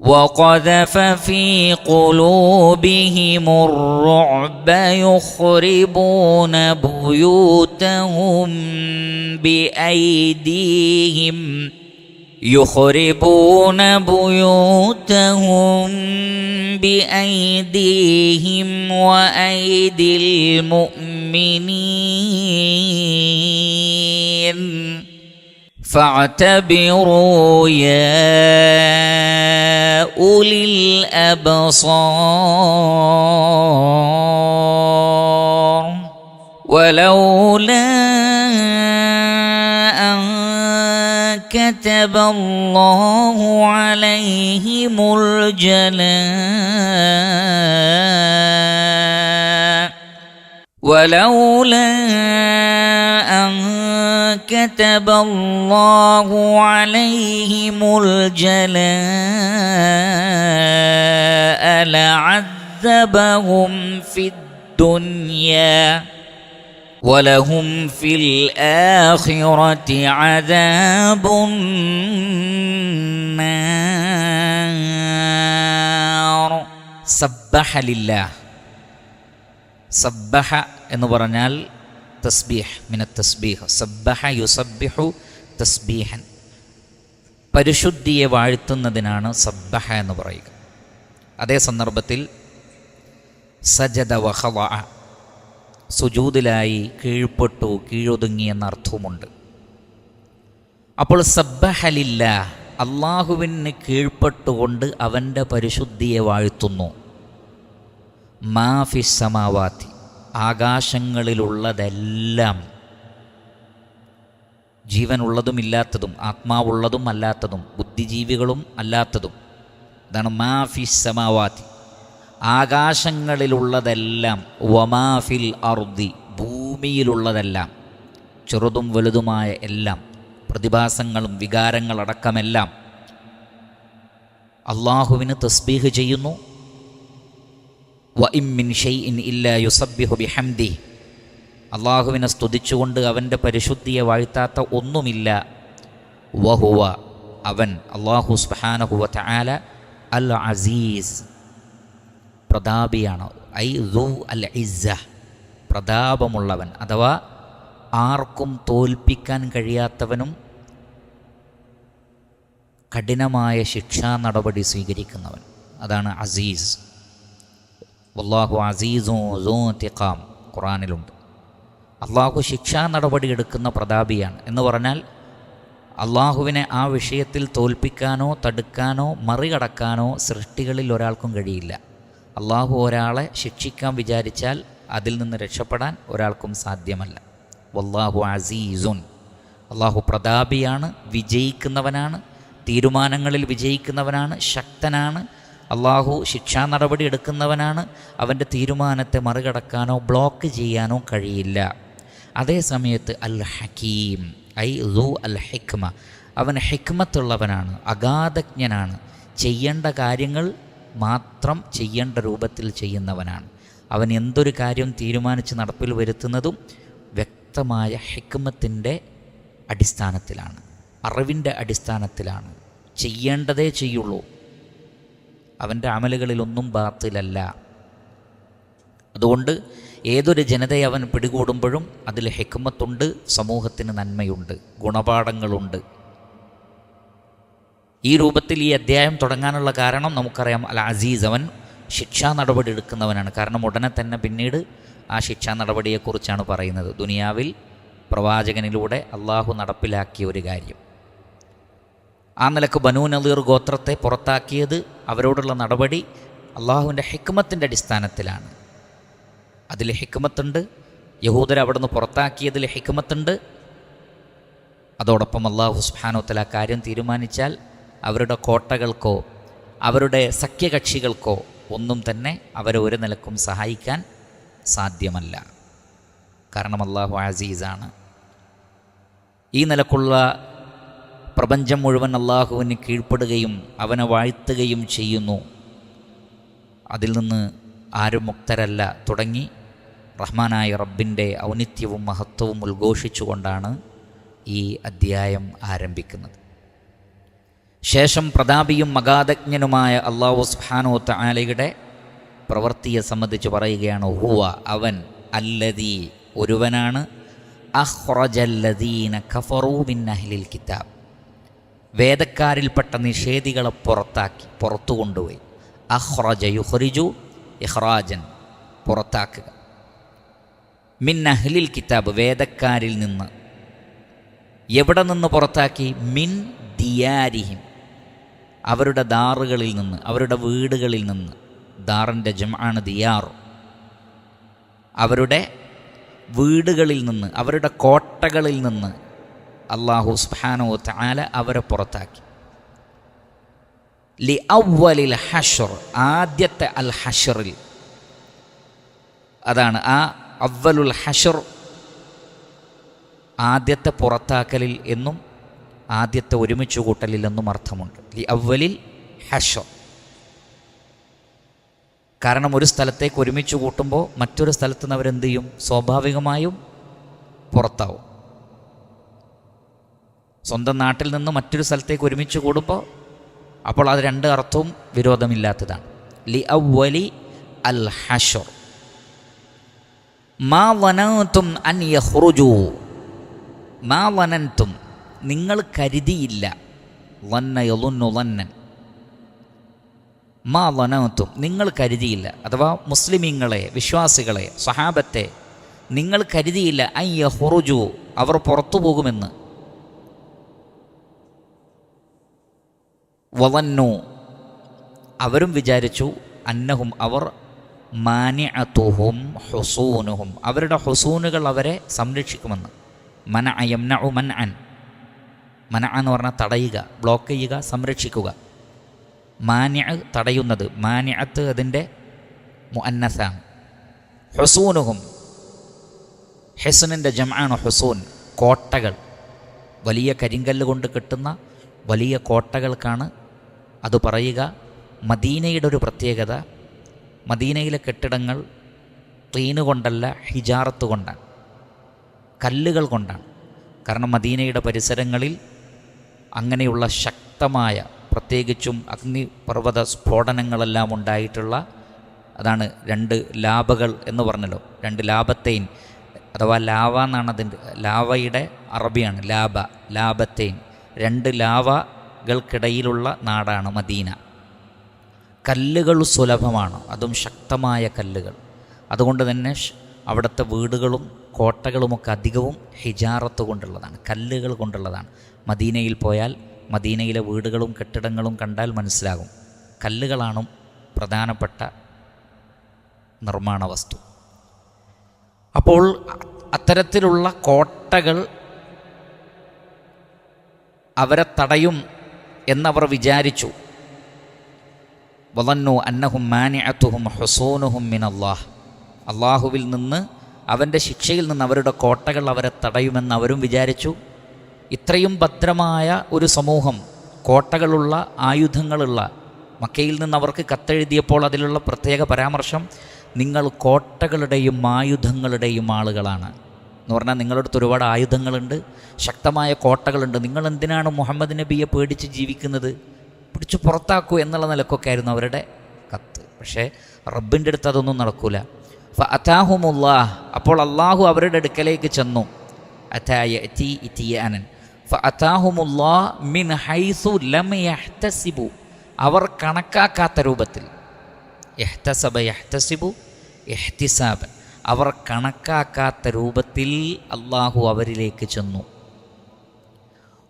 وقذف في قلوبهم الرعب يخربون بيوتهم بأيديهم وأيدي المؤمنين فاعتبروا يا أولي الأبصار ولولا أن كتب الله عليهم الجلاء كتب الله عليهم الجلاء لعذبهم في الدنيا ولهم في الآخرة عذاب النار. സബ്ബഹ ലില്ലാഹ്. സബ്ബഹ എന്ന് പറഞ്ഞാൽ തസ്ബീഹ്, മിനത്ത് തസ്ബീഹ്. സബ്ബഹ യുസബ്ബിഹു തസ്ബീഹൻ. പരിശുദ്ധിയെ വാഴ്ത്തുന്നതിനാണ് സബ്ബഹ എന്ന് പറയുക. അതേ സന്ദർഭത്തിൽ സജദ വഖളഅ, സുജൂദിലായി, കീഴ്പ്പെട്ടു, കീഴൊതുങ്ങി എന്ന അർത്ഥവുമുണ്ട്. അപ്പോൾ സബ്ബഹ ലില്ലാഹ്, അള്ളാഹുവിന് കീഴ്പ്പെട്ടുകൊണ്ട് അവൻ്റെ പരിശുദ്ധിയെ വാഴ്ത്തുന്നു. മാ ഫിസ് സമാവാതി, ആകാശങ്ങളിലുള്ളതെല്ലാം, ജീവനുള്ളതും ഇല്ലാത്തതും, ആത്മാവുള്ളതും അല്ലാത്തതും, ബുദ്ധിജീവികളും അല്ലാത്തതും. ഇതാണ് മാ ഫിസ് സമാവാതി, ആകാശങ്ങളിലുള്ളതെല്ലാം. വമാ ഫിൽ അർദി, ഭൂമിയിലുള്ളതെല്ലാം, ചെറുതും വലുതുമായ എല്ലാം, പ്രതിഭാസങ്ങളും വികാരങ്ങളടക്കമെല്ലാം അള്ളാഹുവിന് തസ്ബീഹ് ചെയ്യുന്നു. വഇൻ മിൻ ഷൈഇൻ ഇല്ലാ യുസബ്ബിഹു ബിഹംദിഹി, അള്ളാഹുവിനെ സ്തുതിച്ചുകൊണ്ട് അവൻ്റെ പരിശുദ്ധിയെ വാഴ്ത്താത്ത ഒന്നുമില്ല. വഹുവ, അവൻ അള്ളാഹു സുബ്ഹാനഹു വ തആല അൽ അസീസ്, പ്രതാപിയാണ്. ഐ ദു അൽ ഇസ്സ, പ്രതാപമുള്ളവൻ, അഥവാ ആർക്കും തോൽപ്പിക്കാൻ കഴിയാത്തവനും കഠിനമായ ശിക്ഷാ നടപടി സ്വീകരിക്കുന്നവൻ. അതാണ് അസീസ്. വല്ലാഹു അസീസുൻ ദൂ ഇന്തിഖാം, ഖുർആനിലുണ്ട്. അള്ളാഹു ശിക്ഷാ നടപടി എടുക്കുന്ന പ്രതാപിയാണ് എന്ന് പറഞ്ഞാൽ അള്ളാഹുവിനെ ആ വിഷയത്തിൽ തോൽപ്പിക്കാനോ തടുക്കാനോ മറികടക്കാനോ സൃഷ്ടികളിൽ ഒരാൾക്കും കഴിയില്ല. അള്ളാഹു ഒരാളെ ശിക്ഷിക്കാൻ വിചാരിച്ചാൽ അതിൽ നിന്ന് രക്ഷപ്പെടാൻ ഒരാൾക്കും സാധ്യമല്ല. വല്ലാഹു അസീസുൻ, അള്ളാഹു പ്രതാപിയാണ്, വിജയിക്കുന്നവനാണ്, തീരുമാനങ്ങളിൽ വിജയിക്കുന്നവനാണ്, ശക്തനാണ്. അള്ളാഹു ശിക്ഷാ നടപടി എടുക്കുന്നവനാണ്. അവൻ്റെ തീരുമാനത്തെ മറികടക്കാനോ ബ്ലോക്ക് ചെയ്യാനോ കഴിയില്ല. അതേ സമയത്ത് അൽ ഹക്കീം, ഐ ദു അൽ ഹിക്മ, അവൻ ഹിക്മത്തുള്ളവനാണ്, അഗാധജ്ഞനാണ്, ചെയ്യേണ്ട കാര്യങ്ങൾ മാത്രം ചെയ്യേണ്ട രൂപത്തിൽ ചെയ്യുന്നവനാണ്. അവൻ എന്തൊരു കാര്യം തീരുമാനിച്ച് നടപ്പിൽ വരുത്തുന്നതും വ്യക്തമായ ഹിക്മത്തിൻ്റെ അടിസ്ഥാനത്തിലാണ്, അറിവിൻ്റെ അടിസ്ഥാനത്തിലാണ്. ചെയ്യേണ്ടതേ ചെയ്യുള്ളൂ. അവൻ്റെ അമലുകളിലൊന്നും ബാത്തിലല്ല. അതുകൊണ്ട് ഏതൊരു ജനതയെ അവൻ പിടികൂടുമ്പോഴും അതിൽ ഹിക്മത്തുണ്ട്, സമൂഹത്തിന് നന്മയുണ്ട്, ഗുണപാഠങ്ങളുണ്ട്. ഈ രൂപത്തിൽ ഈ അധ്യായം തുടങ്ങാനുള്ള കാരണം നമുക്കറിയാം. അൽ അസീസ്, അവൻ ശിക്ഷാ നടപടി എടുക്കുന്നവനാണ്. കാരണം ഉടനെ തന്നെ പിന്നീട് ആ ശിക്ഷാ നടപടിയെക്കുറിച്ചാണ് പറയുന്നത്. ദുനിയാവിൽ പ്രവാചകനിലൂടെ അള്ളാഹു നടപ്പിലാക്കിയ ഒരു കാര്യം. ആ നിലക്ക് ബനൂ നളീർ ഗോത്രത്തെ പുറത്താക്കിയത്, അവരോടുള്ള നടപടി അള്ളാഹുവിൻ്റെ ഹിക്മത്തിൻ്റെ അടിസ്ഥാനത്തിലാണ്. അതിൽ ഹിക്മത്തുണ്ട്. യഹൂദരെ അവിടെ നിന്ന് പുറത്താക്കിയതിൽ ഹിക്മത്തുണ്ട്. അതോടൊപ്പം അള്ളാഹു സുബ്ഹാനഹു വ തആല കാര്യം തീരുമാനിച്ചാൽ അവരുടെ കോട്ടകൾക്കോ അവരുടെ സഖ്യകക്ഷികൾക്കോ ഒന്നും തന്നെ അവരെ ഒരു നിലക്കും സഹായിക്കാൻ സാധ്യമല്ല. കാരണം അള്ളാഹു അസീസാണ്. ഈ നിലക്കുള്ള പ്രപഞ്ചം മുഴുവൻ അള്ളാഹുവിന് കീഴ്പ്പെടുകയും അവനെ വാഴ്ത്തുകയും ചെയ്യുന്നു. അതിൽ നിന്ന് ആരും മുക്തരല്ല തുടങ്ങി റഹ്മാനായ റബ്ബിൻ്റെ ഔന്നിത്യവും മഹത്വവും ഉദ്ഘോഷിച്ചുകൊണ്ടാണ് ഈ അധ്യായം ആരംഭിക്കുന്നത്. ശേഷം പ്രതാപിയും മഗാധജ്ഞനുമായ അല്ലാഹു സുബ്ഹാനഹു വ തആലയുടെ പ്രവൃത്തിയെ സംബന്ധിച്ച് പറയുകയാണ്. ഹുവ, അവൻ, അല്ലദീ, ഒരുവനാണ്, അഖ്റജല്ലദീന കഫറൂ മിൻ അഹ്ലിൽ കിതാബ്, വേദക്കാരിൽപ്പെട്ട നിഷേധികളെ പുറത്തു കൊണ്ടുപോയി. അഖ്റജ യുഖ്റിജു ഇഖ്റാജൻ, പുറത്താക്കുക. മിൻ അഹ്ലിൽ കിതാബ്, വേദക്കാരിൽ നിന്ന്. എവിടെ നിന്ന് പുറത്താക്കി? മിൻ ദിയാരിഹിം, അവരുടെ ദാറുകളിൽ നിന്ന്, അവരുടെ വീടുകളിൽ നിന്ന്. ദാറിൻ്റെ ജംആണ് ദിയാർ. അവരുടെ വീടുകളിൽ നിന്ന്, അവരുടെ കോട്ടകളിൽ നിന്ന് അല്ലാഹു സുബ്ഹാനഹു വ തആല അവരെ പുറത്താക്കി. ലി അവ്വലിൽ ഹശ്ർ, ആദ്യത്തെ അൽ ഹശ്റിൽ. അതാണ് ആ അവ്വലുൽ ഹശ്ർ, ആദ്യത്തെ പുറത്താക്കലിൽ എന്നും ആദ്യത്തെ ഒരുമിച്ച് കൂട്ടലിൽ എന്നും അർത്ഥമുണ്ട്. ലി അവ്വലിൽ ഹശ്ർ. കാരണം ഒരു സ്ഥലത്തേക്ക് ഒരുമിച്ച് കൂട്ടുമ്പോൾ മറ്റൊരു സ്ഥലത്ത് നിന്ന് അവരെന്ത് ചെയ്യും? സ്വാഭാവികമായും പുറത്താവും. സ്വന്തം നാട്ടിൽ നിന്ന് മറ്റൊരു സ്ഥലത്തേക്ക് ഒരുമിച്ച് കൂടുമ്പോൾ അപ്പോൾ അത് രണ്ട് അർത്ഥവും വിരോധമില്ലാത്തതാണ്. ലി അവ്വലി അൽ ഹശ്ർ. മാ വനന്തും അൻ യഖ്റുജു, മാ വനന്തും, നിങ്ങൾ കരുതിയില്ല. വന്ന യളുന്നു വന്നൻ, മാ വനന്തും, നിങ്ങൾ കരുതിയില്ല. അഥവാ മുസ്ലിമീങ്ങളെ, വിശ്വാസികളെ, സഹാബത്തെ നിങ്ങൾ കരുതിയില്ല. അൻ യഖ്റുജു, അവർ പുറത്തു പോകുമെന്ന്. വവന്നു, അവരും വിചാരിച്ചു. അന്നഹും, അവർ, മാനിഅതുഹും ഹുസൂനുഹും, അവരുടെ ഹുസൂനുകൾ അവരെ സംരക്ഷിക്കുമെന്ന്. മനഅ യംനഉ മൻഅൻ, മനഅ എന്ന് പറഞ്ഞാൽ തടയുക, ബ്ലോക്ക് ചെയ്യുക, സംരക്ഷിക്കുക. മാനിഅ, തടയുന്നത്. മാനിഅത്ത് അതിൻ്റെ മുഅന്നസാണ്. ഹുസൂനുഹും, ഹിസ്നിൻ്റെ ജംആണ് ഹുസൂൻ, കോട്ടകൾ. വലിയ കരിങ്കല്ല് കൊണ്ട് കെട്ടുന്ന വലിയ കോട്ടകൾക്കാണ് അത് പറയുക. മദീനയുടെ ഒരു പ്രത്യേകത, മദീനയിലെ കെട്ടിടങ്ങൾ തീന് കൊണ്ടല്ല, ഹിജാറത്ത് കൊണ്ടാണ്, കല്ലുകൾ കൊണ്ടാണ്. കാരണം മദീനയുടെ പരിസരങ്ങളിൽ അങ്ങനെയുള്ള ശക്തമായ, പ്രത്യേകിച്ചും അഗ്നിപർവ്വത സ്ഫോടനങ്ങളെല്ലാം ഉണ്ടായിട്ടുള്ള, അതാണ് രണ്ട് ലാബകൾ എന്ന് പറഞ്ഞല്ലോ, രണ്ട് ലാബത്തെയിൻ അഥവാ ലാവ എന്നാണ് അതിൻ്റെ, ലാവയുടെ അറബിയാണ് ലാബ, ലാബത്തെയിൻ, രണ്ട് ലാവകൾക്കിടയിലുള്ള നാടാണ് മദീന. കല്ലുകൾ സുലഭമാണ്, അതും ശക്തമായ കല്ലുകൾ. അതുകൊണ്ട് തന്നെ അവിടുത്തെ വീടുകളും കോട്ടകളുമൊക്കെ അധികവും ഹിജാറത്ത് കൊണ്ടുള്ളതാണ്, കല്ലുകൾ കൊണ്ടുള്ളതാണ്. മദീനയിൽ പോയാൽ മദീനയിലെ വീടുകളും കെട്ടിടങ്ങളും കണ്ടാൽ മനസ്സിലാകും, കല്ലുകളാണ് പ്രധാനപ്പെട്ട നിർമ്മാണ വസ്തു. അപ്പോൾ അത്തരത്തിലുള്ള കോട്ടകൾ അവരെ തടയും എന്നവർ വിചാരിച്ചു. വദന്നു അന്നഹും മാനിഅതുഹും ഹുസൂനുഹും മിനല്ലാഹ്, അള്ളാഹുവിൽ നിന്ന്, അവൻ്റെ ശിക്ഷയിൽ നിന്ന് അവരുടെ കോട്ടകൾ അവരെ തടയുമെന്ന് അവരും വിചാരിച്ചു. ഇത്രയും ഭദ്രമായ ഒരു സമൂഹം, കോട്ടകളുള്ള, ആയുധങ്ങളുള്ള, മക്കയിൽ നിന്ന് അവർക്ക് കത്തെഴുതിയപ്പോൾ അതിലുള്ള പ്രത്യേക പരാമർശം, നിങ്ങൾ കോട്ടകളുടെയും ആയുധങ്ങളുടെയും ആളുകളാണ്. എന്ന് പറഞ്ഞാൽ നിങ്ങളുടെ അടുത്ത് ഒരുപാട് ആയുധങ്ങളുണ്ട്, ശക്തമായ കോട്ടകളുണ്ട്. നിങ്ങൾ എന്തിനാണ് മുഹമ്മദ് നബിയെ പേടിച്ച് ജീവിക്കുന്നത്? പിടിച്ച് പുറത്താക്കൂ എന്നുള്ള നിലക്കൊക്കെ ആയിരുന്നു അവരുടെ കത്ത്. പക്ഷേ റബ്ബിൻ്റെ അടുത്ത് അതൊന്നും നടക്കൂല. ഫഅതാഹുമുല്ലാഹ്, അപ്പോൾ അള്ളാഹു അവരുടെ അടുക്കലേക്ക് ചെന്നു. അതായതി ഇതിയാനൻ ഫഅതാഹുമുല്ലാഹ് മിൻ ഹൈസു ലം യഹ്തസിബു, അവർ കണക്കാക്കാത്ത രൂപത്തിൽ. യഹ്തസബ യഹ്തസിബു ഇഹ്തിസാബൻ, അവർ കണക്കാക്കാത്ത രൂപത്തിൽ അള്ളാഹു അവരിലേക്ക് ചെന്നു.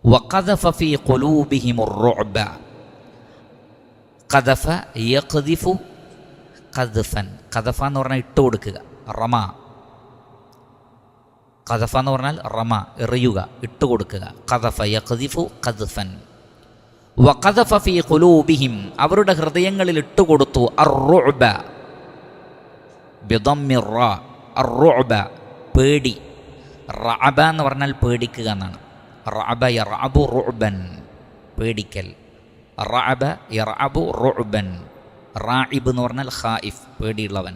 വഖദഫ ഫീ ഖുലൂബിഹിമുർ റുഅബ, ഖദഫ യഖ്ദിഫു ഖദ്ഫൻ, ഖദഫ എന്ന് പറഞ്ഞാൽ ഇട്ട് കൊടുക്കുക, റമ. ഖദഫ എന്ന് പറഞ്ഞാൽ റമ, എറിയുക, ഇട്ട് കൊടുക്കുക. ഖദഫ യഖ്ദിഫു ഖദ്ഫൻ. വഖദഫ ഫീ ഖുലൂബിഹിം, അവരുടെ ഹൃദയങ്ങളിൽ ഇട്ടുകൊടുത്തു. അർ-റുഅബ ബിദമ്മി റ, അർ-റുഅബ പേടി. റഅബ എന്ന് പറഞ്ഞാൽ പേടിക്കുക എന്നാണ്. റഅബ യർഅബു റുഅബൻ, പേടിക്കൽ. റഅബ യർഅബു റുഅബൻ. റാഇബ് എന്ന് പറഞ്ഞാൽ ഖായിഫ്, പേടിയുള്ളവൻ.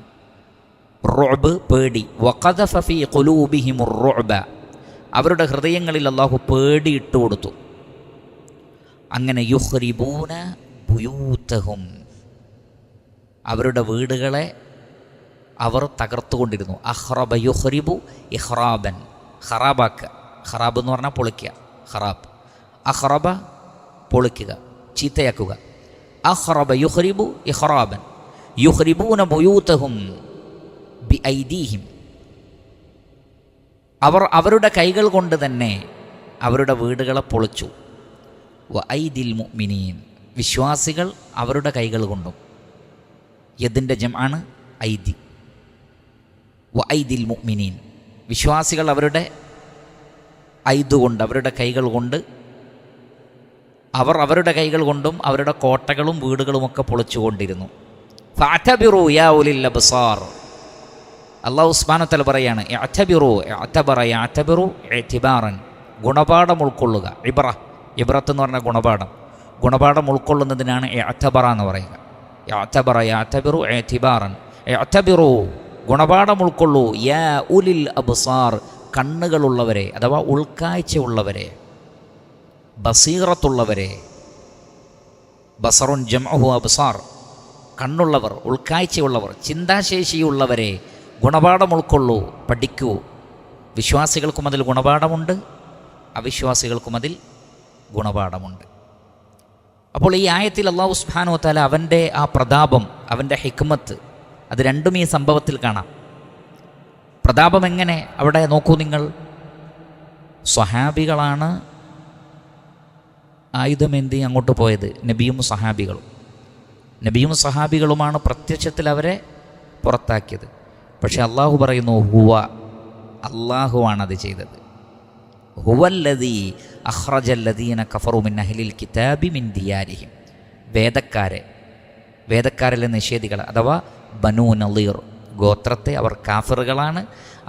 റുഅബ് പേടി. വഖദഫ ഫീ ഖുലൂബിഹിമുർ റുഅബ, അവരുടെ ഹൃദയങ്ങളിൽ അല്ലാഹു പേടി ഇട്ട് കൊടുത്തു. അങ്ങനെ യുഖ്രിബൂന ബുയൂതഹും, അവരുടെ വീടുകളെ അവർ തകർത്തുകൊണ്ടിരുന്നു. അഖ്റബ യുഖ്രിബു ഇഖ്റാബൻ, ഖറാബാക്കുക. ഖറാബ് എന്ന് പറഞ്ഞാൽ പൊളിക്കുക, ഖറാബ്. അഖ്റബ പൊളിക്കുക, ചീത്തയാക്കുക. അഖ്റബ യുഖ്രിബു ഇഖ്റാബൻ. യുഖ്രിബൂന ബുയൂതഹും ബിഐദീഹിം, അവർ അവരുടെ കൈകൾ കൊണ്ട് തന്നെ അവരുടെ വീടുകളെ പൊളിച്ചു. വഐദിൽ മുഅ്മിനീൻ, വിശ്വാസികൾ അവരുടെ കൈകൾ കൊണ്ടും. യദിൻ്റെ ജംആണ് ഐദി. വഐദിൽ മുഅ്മിനീൻ, വിശ്വാസികൾ അവരുടെ ഐദ് കൊണ്ട്, അവരുടെ കൈകൾ കൊണ്ട്, അവർ അവരുടെ കൈകൾ കൊണ്ടും അവരുടെ കോട്ടകളും വീടുകളുമൊക്കെ പൊളിച്ചുകൊണ്ടിരുന്നു. ഫഅതബിറു യാ ഉലിൽ അബ്സാർ, അല്ലാഹു സുബ്ഹാനഹു വ തആല പറയാണ്, ഇഅതബിറു, ഇഅതബറ യഅതബിറു ഇഅ്തിബാറൻ, ഗുണപാഠം ഉൾക്കൊള്ളുക. ഇബ്രത്ത് എന്ന് പറഞ്ഞാൽ ഗുണപാഠം. ഗുണപാഠം ഉൾക്കൊള്ളുന്നതിനാണ് ഇഅ്തബറ എന്ന് പറയുക. ഇഅ്തബറ യഅതബിറു ഇഅ്തിബാറൻ, ഇഅ്തബിറു ഗുണപാഠം ഉൾക്കൊള്ളൂ. യാ ഉലിൽ അബ്സാർ, കണ്ണുകളുള്ളവരെ അഥവാ ഉൾക്കാഴ്ചയുള്ളവരെ, ബസീറത്തുള്ളവരെ. ബസറുൻ ജംഉഹു അബ്സാർ, കണ്ണുള്ളവർ, ഉൾക്കാഴ്ചയുള്ളവർ, ചിന്താശേഷിയുള്ളവരെ ഗുണപാഠം ഉൾക്കൊള്ളൂ, പഠിക്കൂ. വിശ്വാസികൾക്കും അതിൽ ഗുണപാഠമുണ്ട്, അവിശ്വാസികൾക്കും അതിൽ ഗുണപാഠമുണ്ട്. അപ്പോൾ ഈ ആയത്തിൽ അല്ലാഹു സുബ്ഹാനഹു വ തആല അവൻ്റെ ആ പ്രതാപം, അവൻ്റെ ഹിക്മത്ത്, അത് രണ്ടും ഈ സംഭവത്തിൽ കാണാം. പ്രതാപം എങ്ങനെ? അവിടെ നോക്കൂ നിങ്ങൾ, സ്വഹാബികളാണ് ആയുധമേന്തി അങ്ങോട്ട് പോയത്. നബിയും സഹാബികളുമാണ് പ്രത്യക്ഷത്തിൽ അവരെ പുറത്താക്കിയത്. പക്ഷെ അള്ളാഹു പറയുന്നു, ഹുവ, അള്ളാഹുവാണത് ചെയ്തത്. ഹുവല്ലദീ അഖ്റജല്ലദീന കഫറു മിൻ അഹ്ലിൽ കിതാബി മിൻ ദിയാരിഹിം, വേദക്കാരിലെ നിഷേധികൾ അഥവാ ബനൂ നളീർ ഗോത്രത്തെ, അവർ കാഫിറുകളാണ്.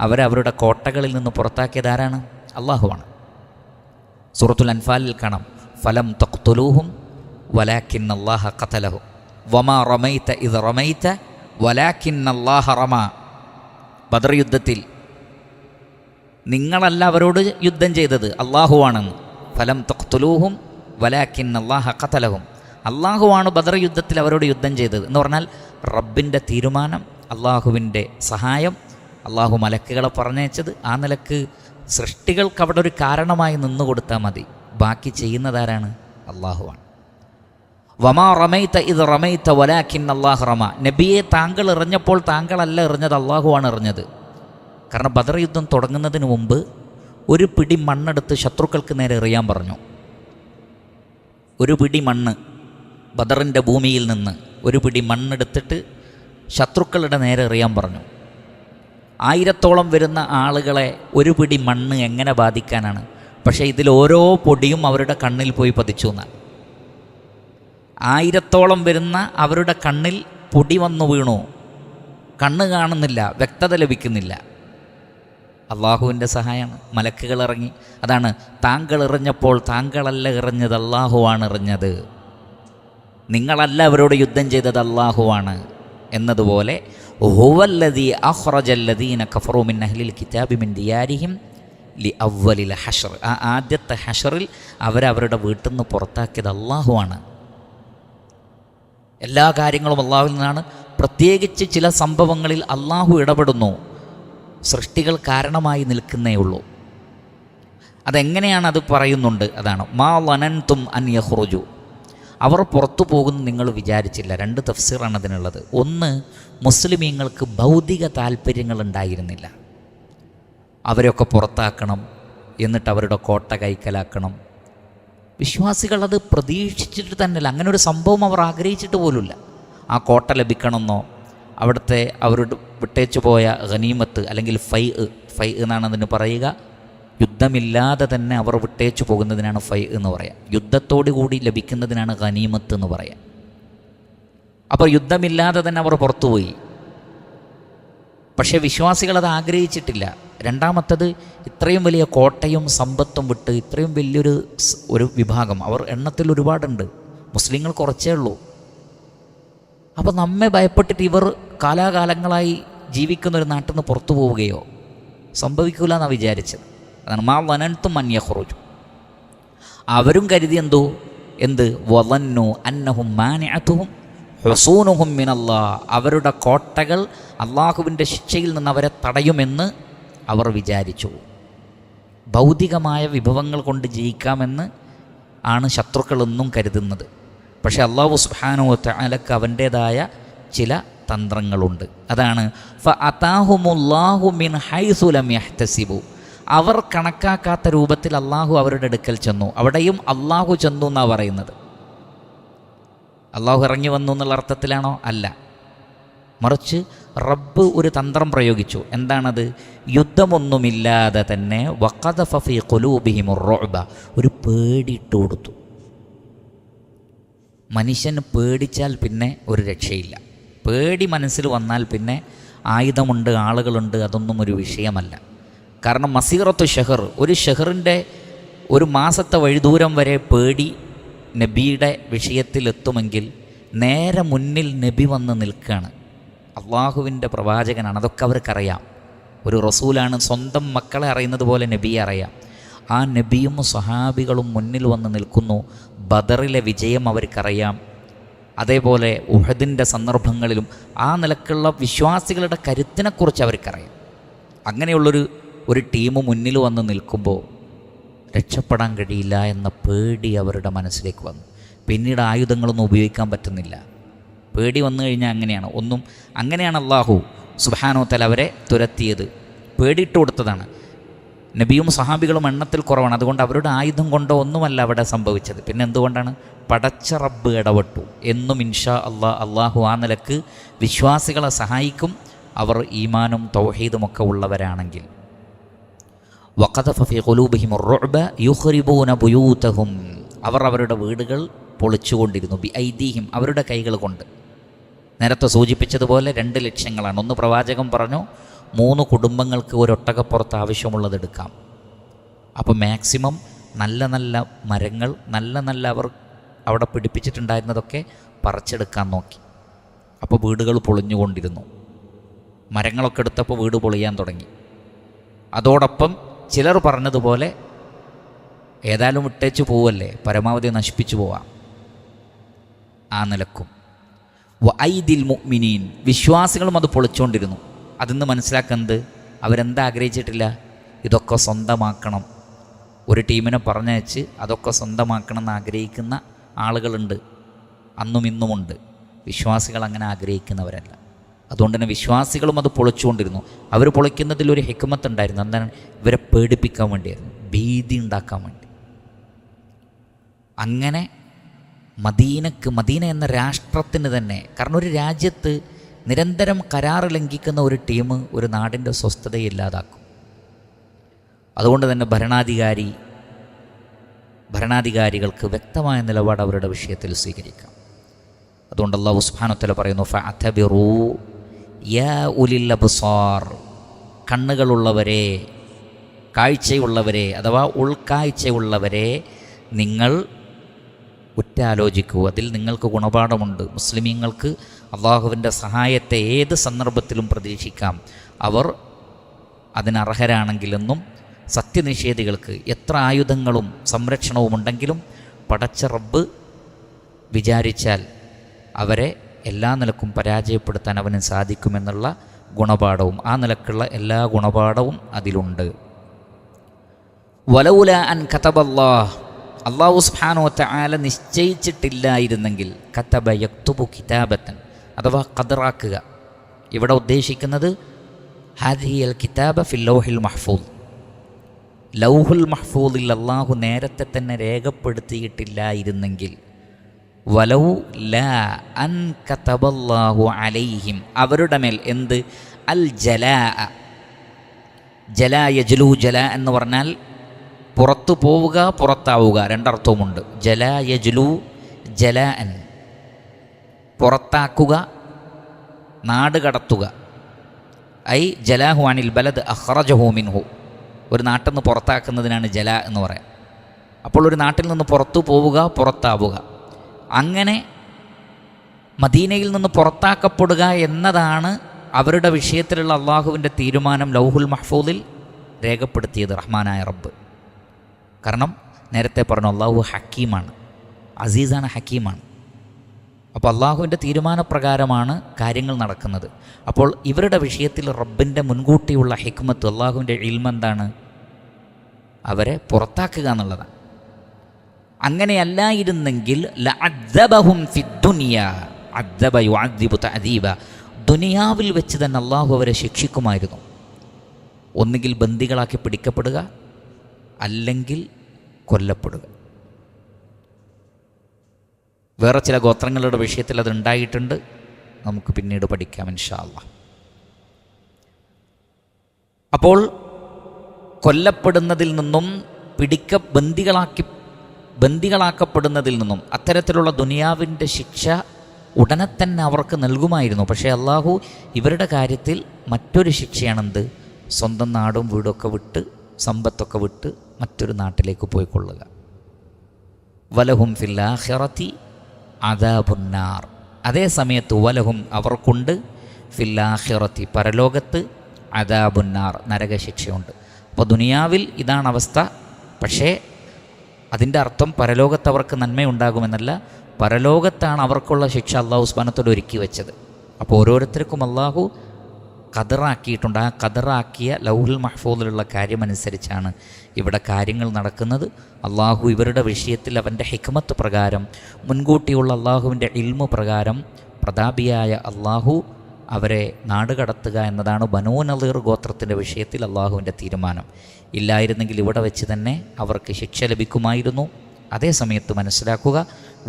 അവരവരുടെ കോട്ടകളിൽ നിന്ന് പുറത്താക്കിയത് ആരാണ്? അള്ളാഹുവാണ്. സൂറത്തുൽ അൻഫാലിൽ കാണാം, ഫലം തഖ്തുലൂഹും വലാകിന്നല്ലാഹ ഖതലഹും വമാ റമൈത ഇദ് റമൈത വലാകിന്നല്ലാഹ റമാ. ബദർ യുദ്ധത്തിൽ നിങ്ങളല്ല അവരോട് യുദ്ധം ചെയ്തത്, അള്ളാഹുവാണെന്ന്. ഫലം തഖ്തുലൂഹും വലാകിന്നല്ലാഹ ഖതലഹും, അള്ളാഹുവാണ് ബദർ യുദ്ധത്തിൽ അവരോട് യുദ്ധം ചെയ്തത് എന്ന് പറഞ്ഞാൽ റബ്ബിൻ്റെ തീരുമാനം, അള്ളാഹുവിൻ്റെ സഹായം, അള്ളാഹു മലക്കുകളെ പറഞ്ഞയച്ചത്. ആ നിലക്ക് സൃഷ്ടികൾക്ക് അവിടെ ഒരു കാരണമായി നിന്നു കൊടുത്താൽ മതി. ബാക്കി ചെയ്യുന്നതാരാണ്? അള്ളാഹുവാണ്. വമാ റമൈത ഇദ് റമൈത വലാകിന്നല്ലാഹ റമാ, നബിയെ താങ്കൾ എറിഞ്ഞപ്പോൾ താങ്കളല്ല എറിഞ്ഞത്, അള്ളാഹുവാണ് എറിഞ്ഞത്. കാരണം ബദർ യുദ്ധം തുടങ്ങുന്നതിന് മുമ്പ് ഒരു പിടി മണ്ണെടുത്ത് ശത്രുക്കൾക്ക് നേരെ എറിയാൻ പറഞ്ഞു. ഒരു പിടി മണ്ണ്, ബദറിൻ്റെ ഭൂമിയിൽ നിന്ന് ഒരു പിടി മണ്ണെടുത്തിട്ട് ശത്രുക്കളുടെ നേരെ എറിയാൻ പറഞ്ഞു. 1000-ഓളം വരുന്ന ആളുകളെ ഒരു പിടി മണ്ണ് എങ്ങനെ ബാധിക്കാനാണ്? പക്ഷേ ഇതിൽ ഓരോ പൊടിയും അവരുടെ കണ്ണിൽ പോയി പതിച്ചു എന്നാണ്. 1000-ഓളം വരുന്ന അവരുടെ കണ്ണിൽ പൊടി വന്നു വീണു. കണ്ണ് കാണുന്നില്ല, വ്യക്തത ലഭിക്കുന്നില്ല. അള്ളാഹുവിൻ്റെ സഹായമാണ്. മലക്കുകൾ ഇറങ്ങി. അതാണ് താങ്കൾ എറിഞ്ഞപ്പോൾ താങ്കളല്ല എറിഞ്ഞത്, അള്ളാഹുവാണ് എറിഞ്ഞത്. നിങ്ങളല്ല അവരോട് യുദ്ധം ചെയ്തത്, അള്ളാഹുവാണ് എന്നതുപോലെ ഹുവല്ലദീ അഖ്റജല്ലദീന കഫറൂ മിൻ അഹ്ലിൽ കിതാബി മിൻ ദിയാരിഹിം ലി അവ്വലിൽ ഹഷർ. ആ ആദ്യത്തെ ഹഷറിൽ അവരവരുടെ വീട്ടിൽ നിന്ന് പുറത്താക്കിയത് അള്ളാഹുവാണ്. എല്ലാ കാര്യങ്ങളും അള്ളാഹുവിൽ നിന്നാണ്. പ്രത്യേകിച്ച് ചില സംഭവങ്ങളിൽ അള്ളാഹു ഇടപെടുന്നു, സൃഷ്ടികൾ കാരണമായി നിൽക്കുന്നേ ഉള്ളൂ. അതെങ്ങനെയാണ് അത് പറയുന്നുണ്ട്. അതാണ് മാ വനൻതും അൻ യഖ്റുജു, അവർ പുറത്തു പോകുന്നു നിങ്ങൾ വിചാരിച്ചില്ല. രണ്ട് തഫ്സീറാണ് അതിനുള്ളത്. ഒന്ന്, മുസ്ലിമീങ്ങൾക്ക് ഭൗതിക താല്പര്യങ്ങൾ ഉണ്ടായിരുന്നില്ല. അവരെയൊക്കെ പുറത്താക്കണം, എന്നിട്ട് അവരുടെ കോട്ട കൈക്കലാക്കണം. വിശ്വാസികൾ അത് പ്രതീക്ഷിച്ചിട്ട് തന്നെയല്ല, അങ്ങനെ ഒരു സംഭവം അവർ ആഗ്രഹിച്ചിട്ട് പോലുമില്ല. ആ കോട്ട ലഭിക്കണമെന്നോ അവിടുത്തെ അവരുടെ വിട്ടേച്ചു പോയ ഗനീമത്ത് അല്ലെങ്കിൽ ഫൈ എന്നാണ് അതിന് പറയുക. യുദ്ധമില്ലാതെ തന്നെ അവർ വിട്ടേച്ചു പോകുന്നതിനാണ് ഫൈ എന്ന് പറയാം. യുദ്ധത്തോടു കൂടി ലഭിക്കുന്നതിനാണ് ഗനീമത്ത് എന്ന് പറയാം. അപ്പോൾ യുദ്ധമില്ലാതെ തന്നെ അവർ പുറത്തുപോയി. പക്ഷേ വിശ്വാസികളത് ആഗ്രഹിച്ചിട്ടില്ല. രണ്ടാമത്തത്, ഇത്രയും വലിയ കോട്ടയും സമ്പത്തും വിട്ട് ഇത്രയും വലിയൊരു വിഭാഗം, അവർ എണ്ണത്തിൽ ഒരുപാടുണ്ട്, മുസ്ലിങ്ങൾ കുറച്ചേ ഉള്ളൂ. അപ്പോൾ നമ്മെ ഭയപ്പെട്ടിട്ട് ഇവർ കാലാകാലങ്ങളായി ജീവിക്കുന്ന ഒരു നാട്ടിൽ നിന്ന് പുറത്തു പോവുകയോ സംഭവിക്കില്ല എന്നാണ് വിചാരിച്ചത്. അതാണ് മാ വനൻതും അൻ യഖ്റുജു. അവരും കരുതി എന്ത് വളന്നു അന്നഹും മാനിഅതുഹും ഹുസൂനുഹും മിനല്ലാഹ്, അവരുടെ കോട്ടകൾ അള്ളാഹുവിൻ്റെ ശിക്ഷയിൽ നിന്ന് അവരെ തടയുമെന്ന് അവർ വിചാരിച്ചു. ഭൗതികമായ വിഭവങ്ങൾ കൊണ്ട് ജയിക്കാമെന്ന് ആണ് ശത്രുക്കളെന്നും കരുതുന്നത്. പക്ഷേ അല്ലാഹു സുബ്ഹാനഹു വ തആലക്ക് അവൻ്റേതായ ചില തന്ത്രങ്ങളുണ്ട്. അതാണ് ഫഅതാഹുമുല്ലാഹു മിൻ ഹൈസു ലം യഹ്തസിബു, അവർ കണക്കാക്കാത്ത രൂപത്തിൽ അള്ളാഹു അവരുടെ അടുക്കൽ ചെന്നു. അവിടെയും അള്ളാഹു ചെന്നു എന്നാണ് പറയുന്നത്. അള്ളാഹു ഇറങ്ങി വന്നു എന്നുള്ള അർത്ഥത്തിലാണോ? അല്ല, മറിച്ച് റബ്ബ് ഒരു തന്ത്രം പ്രയോഗിച്ചു. എന്താണത്? യുദ്ധമൊന്നുമില്ലാതെ തന്നെ വഖദഫ ഫീ ഖുലൂബിഹിമുർ റുഅബ, ഒരു പേടിയിട്ട് കൊടുത്തു. മനുഷ്യന് പേടിച്ചാൽ പിന്നെ ഒരു രക്ഷയില്ല. പേടി മനസ്സിൽ വന്നാൽ പിന്നെ ആയുധമുണ്ട്, ആളുകളുണ്ട്, അതൊന്നും ഒരു വിഷയമല്ല. കാരണം മസീറത്തു ഷഹർ, ഒരു ഷഹറിൻ്റെ ഒരു മാസത്തെ വഴിദൂരം വരെ പേടി നബിയുടെ വിഷയത്തിലെത്തുമെങ്കിൽ നേരെ മുന്നിൽ നബി വന്ന് നിൽക്കുകയാണ്. അള്ളാഹുവിൻ്റെ പ്രവാചകനാണ്, അതൊക്കെ അവർക്കറിയാം. ഒരു റസൂലാണ്, സ്വന്തം മക്കളെ അറിയുന്നത് പോലെ നബിയെ അറിയാം. ആ നബിയും സ്വഹാബികളും മുന്നിൽ വന്ന് നിൽക്കുന്നു. ബദറിലെ വിജയം അവർക്കറിയാം. അതേപോലെ ഉഹദിൻ്റെ സന്ദർഭങ്ങളിലും ആ നിലക്കുള്ള വിശ്വാസികളുടെ കരുത്തിനെക്കുറിച്ച് അവർക്കറിയാം. അങ്ങനെയുള്ളൊരു ടീം മുന്നിൽ വന്ന് നിൽക്കുമ്പോൾ രക്ഷപ്പെടാൻ കഴിയില്ല എന്ന പേടി അവരുടെ മനസ്സിലേക്ക് വന്നു. പിന്നീട് ആയുധങ്ങളൊന്നും ഉപയോഗിക്കാൻ പറ്റുന്നില്ല. പേടി വന്നു കഴിഞ്ഞാൽ അങ്ങനെയാണ് അള്ളാഹു സുബ്ഹാനഹു വ തആല അവരെ തുരത്തിയത്. പേടിയിട്ട് കൊടുത്തതാണ്. നബിയും സഹാബികളും എണ്ണത്തിൽ കുറവാണ്, അതുകൊണ്ട് അവരുടെ ആയുധം കൊണ്ടോ ഒന്നുമല്ല അവിടെ സംഭവിച്ചത്. പിന്നെ എന്തുകൊണ്ടാണ്? പടച്ച റബ്ബ് ഇടപെട്ടു. എന്നും ഇൻഷാ അള്ളാഹു ആ നിലക്ക് വിശ്വാസികളെ സഹായിക്കും, അവർ ഈമാനും തൗഹീദുമൊക്കെ ഉള്ളവരാണെങ്കിൽ. വഖദഫ ഫീ ഖുലൂബിഹിമുർ റുഅബ യുഖ്രിബൂന ബുയൂതഹും, അവർ അവരുടെ വീടുകൾ പൊളിച്ചുകൊണ്ടിരുന്നു. ബി ഐദീഹിം, അവരുടെ കൈകൾ കൊണ്ട്. നേരത്തെ സൂചിപ്പിച്ചതുപോലെ 2 ലക്ഷ്യങ്ങളാണ്. ഒന്ന്, പ്രവാചകൻ പറഞ്ഞു 3 കുടുംബങ്ങൾക്ക് ഒരു ഒട്ടകപ്പുറത്ത് ആവശ്യമുള്ളത് എടുക്കാം. അപ്പോൾ മാക്സിമം നല്ല നല്ല മരങ്ങൾ, നല്ല അവർ അവിടെ പിടിപ്പിച്ചിട്ടുണ്ടായിരുന്നതൊക്കെ പറിച്ചെടുക്കാൻ നോക്കി. അപ്പോൾ വീടുകൾ പൊളിഞ്ഞുകൊണ്ടിരുന്നു. മരങ്ങളൊക്കെ എടുത്തപ്പോൾ വീട് പൊളിയാൻ തുടങ്ങി. അതോടൊപ്പം ചിലർ പറഞ്ഞതുപോലെ ഏതായാലും ഇട്ടേച്ച് പോവല്ലേ, പരമാവധി നശിപ്പിച്ചു പോവാം. ആ നിലക്കും വഐദിൽ മുഅ്മിനീൻ, വിശ്വാസികളും അത് പൊളിച്ചുകൊണ്ടിരുന്നു. അതിന്ന് മനസ്സിലാക്കുന്നത് അവരെന്താ ആഗ്രഹിച്ചിട്ടില്ല? ഇതൊക്കെ സ്വന്തമാക്കണം. ഒരു ടീമിനെ പറഞ്ഞയച്ച് അതൊക്കെ സ്വന്തമാക്കണം എന്ന് ആഗ്രഹിക്കുന്ന ആളുകളുണ്ട്, അന്നും ഇന്നുമുണ്ട്. വിശ്വാസികൾ അങ്ങനെ ആഗ്രഹിക്കുന്നവരല്ല. അതുകൊണ്ട് തന്നെ വിശ്വാസികളും അത് പൊളിച്ചുകൊണ്ടിരുന്നു. അവർ പൊളിക്കുന്നതിലൊരു ഹിക്മത്ത് ഉണ്ടായിരുന്നു. എന്താണ്? ഇവരെ പേടിപ്പിക്കാൻ വേണ്ടിയായിരുന്നു, ഭീതി ഉണ്ടാക്കാൻ വേണ്ടി. അങ്ങനെ മദീന എന്ന രാഷ്ട്രത്തിന് തന്നെ, കാരണം ഒരു രാജ്യത്ത് നിരന്തരം കരാർ ലംഘിക്കുന്ന ഒരു ടീം ഒരു നാടിൻ്റെ സ്വസ്ഥതയെ ഇല്ലാതാക്കും. അതുകൊണ്ട് തന്നെ ഭരണാധികാരികൾക്ക് വ്യക്തമായ നിലപാട് അവരുടെ വിഷയത്തിൽ സ്വീകരിക്കാം. അതുകൊണ്ട് അല്ലാഹു സുബ്ഹാനഹു വ തആല പറയുന്നു, ഫഅതബിറൂ യാ ഉലിൽ അബ്സാർ, കണ്ണുകളുള്ളവരെ, കാഴ്ചയുള്ളവരെ, അഥവാ ഉൾക്കാഴ്ചയുള്ളവരെ, നിങ്ങൾ ഉറ്റാലോചിക്കൂ, അതിൽ നിങ്ങൾക്ക് ഗുണപാഠമുണ്ട്. മുസ്ലിമീങ്ങൾക്ക് അള്ളാഹുവിൻ്റെ സഹായത്തെ ഏത് സന്ദർഭത്തിലും പ്രതീക്ഷിക്കാം. അവർ അതിനർഹരാണെങ്കിലെന്നും സത്യനിഷേധികൾക്ക് എത്ര ആയുധങ്ങളും സംരക്ഷണവും ഉണ്ടെങ്കിലും പടച്ച റബ്ബ് വിചാരിച്ചാൽ അവരെ എല്ലാ നിലക്കും പരാജയപ്പെടുത്താൻ അവന് സാധിക്കുമെന്നുള്ള ഗുണപാഠവും, ആ നിലക്കുള്ള എല്ലാ ഗുണപാഠവും അതിലുണ്ട്. വലൗല അൻ കതബല്ലാഹ്, അല്ലാഹു സുബ്ഹാനഹു വ തആല നിശ്ചയിച്ചിട്ടില്ലായിരുന്നെങ്കിൽ, കതബ യക്തുബു കിതാബത്തൻ, അഥവാ ഖദറാക്കുക. ഇവിടെ ഉദ്ദേശിക്കുന്നത് ഹാദിഹിൽ കിതാബ ഫിൽ ലൗഹിൽ മഹ്ഫൂദ്, ലൗഹുൽ മഹ്ഫൂദിൽ അല്ലാഹു നേരത്തെ തന്നെ രേഖപ്പെടുത്തിയിട്ടില്ലായിരുന്നെങ്കിൽ, വലൗ ലാ അൻ കതബല്ലാഹു അലൈഹിം, അവരുടെ മേൽ എന്ത്, അൽ ജലാ, ജലാ യജ്ലു, ജലാ എന്ന് പറഞ്ഞാൽ പുറത്തു പോവുക, പുറത്താവുക, രണ്ടർത്ഥവുമുണ്ട്. ജലാ യജ്ലു ജലാഅൻ, പുറത്താക്കുക, നാട് കടത്തുക. ഐ ജലാഹു അനിൽ ബലദ് അഖ്റജഹു മിൻഹു, ഒരു നാട്ടിൽ നിന്ന് പുറത്താക്കുന്നതിനാണ് ജലാ എന്ന് പറയാം. അപ്പോൾ ഒരു നാട്ടിൽ നിന്ന് പുറത്തു പോവുക, പുറത്താവുക. അങ്ങനെ മദീനയിൽ നിന്ന് പുറത്താക്കപ്പെടുക എന്നതാണ് അവരുടെ വിഷയത്തിലുള്ള അള്ളാഹുവിൻ്റെ തീരുമാനം ലൗഹുൽ മഹ്ഫൂദിൽ രേഖപ്പെടുത്തിയത് റഹ്മാനായ റബ്ബ്. കാരണം നേരത്തെ പറഞ്ഞു അള്ളാഹു ഹക്കീമാണ്, അസീസാണ്, ഹക്കീമാണ്. അപ്പോൾ അള്ളാഹുവിൻ്റെ തീരുമാനപ്രകാരമാണ് കാര്യങ്ങൾ നടക്കുന്നത്. അപ്പോൾ ഇവരുടെ വിഷയത്തിൽ റബ്ബിൻ്റെ മുൻകൂട്ടിയുള്ള ഹിക്മത്ത്, അള്ളാഹുവിൻ്റെ ഇൽമ് എന്താണ്, അവരെ പുറത്താക്കുക എന്നുള്ളതാണ്. അങ്ങനെയല്ലായിരുന്നെങ്കിൽ ലഅദ്ദബഹും ഫിദ്ദുനിയ, അദ്ദബ യുഅദ്ദിബു തഅദീബ, ദുനിയാവിൽ വെച്ച് തന്നെ അള്ളാഹു അവരെ ശിക്ഷിക്കുമായിരുന്നു. ഒന്നുകിൽ ബന്ദികളാക്കി പിടിക്കപ്പെടുക, അല്ലെങ്കിൽ കൊല്ലപ്പെടുക. വേറെ ചില ഗോത്രങ്ങളുടെ വിഷയത്തിൽ അതുണ്ടായിട്ടുണ്ട്, നമുക്ക് പിന്നീട് പഠിക്കാം ഇൻഷാ അല്ലാഹ്. അപ്പോൾ കൊല്ലപ്പെടുന്നതിൽ നിന്നും ബന്ദികളാക്കപ്പെടുന്നതിൽ നിന്നും അത്തരത്തിലുള്ള ദുനിയാവിൻ്റെ ശിക്ഷ ഉടനെ തന്നെ അവർക്ക് നൽകുമായിരുന്നു. പക്ഷേ അള്ളാഹു ഇവരുടെ കാര്യത്തിൽ മറ്റൊരു ശിക്ഷയാണെന്ത്, സ്വന്തം നാടും വീടൊക്കെ വിട്ട് സമ്പത്തൊക്കെ വിട്ട് മറ്റൊരു നാട്ടിലേക്ക് പോയിക്കൊള്ളുക. വലഹും ഫിൽ ആഖിറതി അദാബുന്നാർ, അതേ സമയത്ത് വലഹും അവർക്കുണ്ട് ഫിൽ ആഖിറതി പരലോകത്ത് അദാബുന്നാർ നരകശിക്ഷയുണ്ട്. അപ്പോൾ ദുനിയാവിൽ ഇതാണ് അവസ്ഥ. പക്ഷേ അതിൻ്റെ അർത്ഥം പരലോകത്ത് അവർക്ക് നന്മയുണ്ടാകുമെന്നല്ല, പരലോകത്താണ് അവർക്കുള്ള ശിക്ഷ അള്ളാഹു സുബ്ഹാനഹു ഒരുക്കി വെച്ചത്. അപ്പോൾ ഓരോരുത്തർക്കും അള്ളാഹു ഖദറാക്കിയിട്ടുണ്ട്. ആ ഖദറാക്കിയ ലൗഹുൽ മഹ്ഫൂദിലുള്ള കാര്യമനുസരിച്ചാണ് ഇവിടെ കാര്യങ്ങൾ നടക്കുന്നത്. അള്ളാഹു ഇവരുടെ വിഷയത്തിൽ അവൻ്റെ ഹിക്മത്ത് പ്രകാരം, മുൻകൂട്ടിയുള്ള അള്ളാഹുവിൻ്റെ ഇൽമു പ്രകാരം പ്രതാപിയായ അള്ളാഹു അവരെ നാടുകടത്തുക എന്നതാണ് ബനൂ നളീർ ഗോത്രത്തിൻ്റെ വിഷയത്തിൽ അള്ളാഹുവിൻ്റെ തീരുമാനം. ഇല്ലായിരുന്നെങ്കിൽ ഇവിടെ വെച്ച് തന്നെ അവർക്ക് ശിക്ഷ ലഭിക്കുമായിരുന്നു. അതേ സമയത്ത് മനസ്സിലാക്കുക,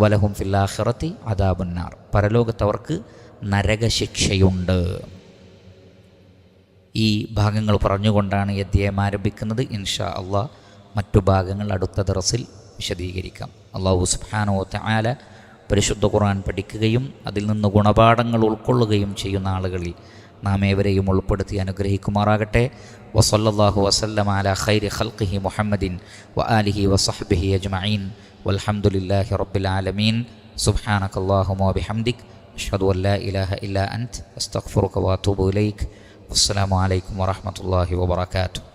വലഹും ഫിൽ ആഖിറതി അദാബുന്നാർ, പരലോകത്ത് അവർക്ക് നരകശിക്ഷയുണ്ട്. ഈ ഭാഗങ്ങൾ പറഞ്ഞുകൊണ്ടാണ് ഈ അധ്യായം ആരംഭിക്കുന്നത്. ഇൻഷാ അള്ളാഹ് മറ്റു ഭാഗങ്ങൾ അടുത്ത ദർസിൽ വിശദീകരിക്കാം. അല്ലാഹു സുബ്ഹാനഹു വ തആല പരിശുദ്ധ ഖുർആൻ പഠിക്കുകയും അതിൽ നിന്ന് ഗുണപാഠങ്ങൾ ഉൾക്കൊള്ളുകയും ചെയ്യുന്ന ആളുകളിൽ നാം ഏവരെയും ഉൾപ്പെടുത്തി അനുഗ്രഹിക്കുമാറാകട്ടെ. വസല്ലല്ലാഹു വസല്ലമ അലാ ഖൈരി ഖൽഖിഹി മുഹമ്മദിൻ വ ആലിഹി വസഹ്ബിഹി അജ്മഈൻ വൽഹംദുലില്ലാഹി റബ്ബിൽ ആലമീൻ. സുബ്ഹാനകല്ലാഹുമ്മ വബിഹംദിക് അഷ്ഹദു അൻ ലാ ഇലാഹ ഇല്ലാ അൻത അസ്തഗ്ഫിറുക വഅതൂബു ഇലൈക്. അസ്സലാമു അലൈക്കും വറഹ്മത്തുള്ളാഹി വബറകാതുഹു.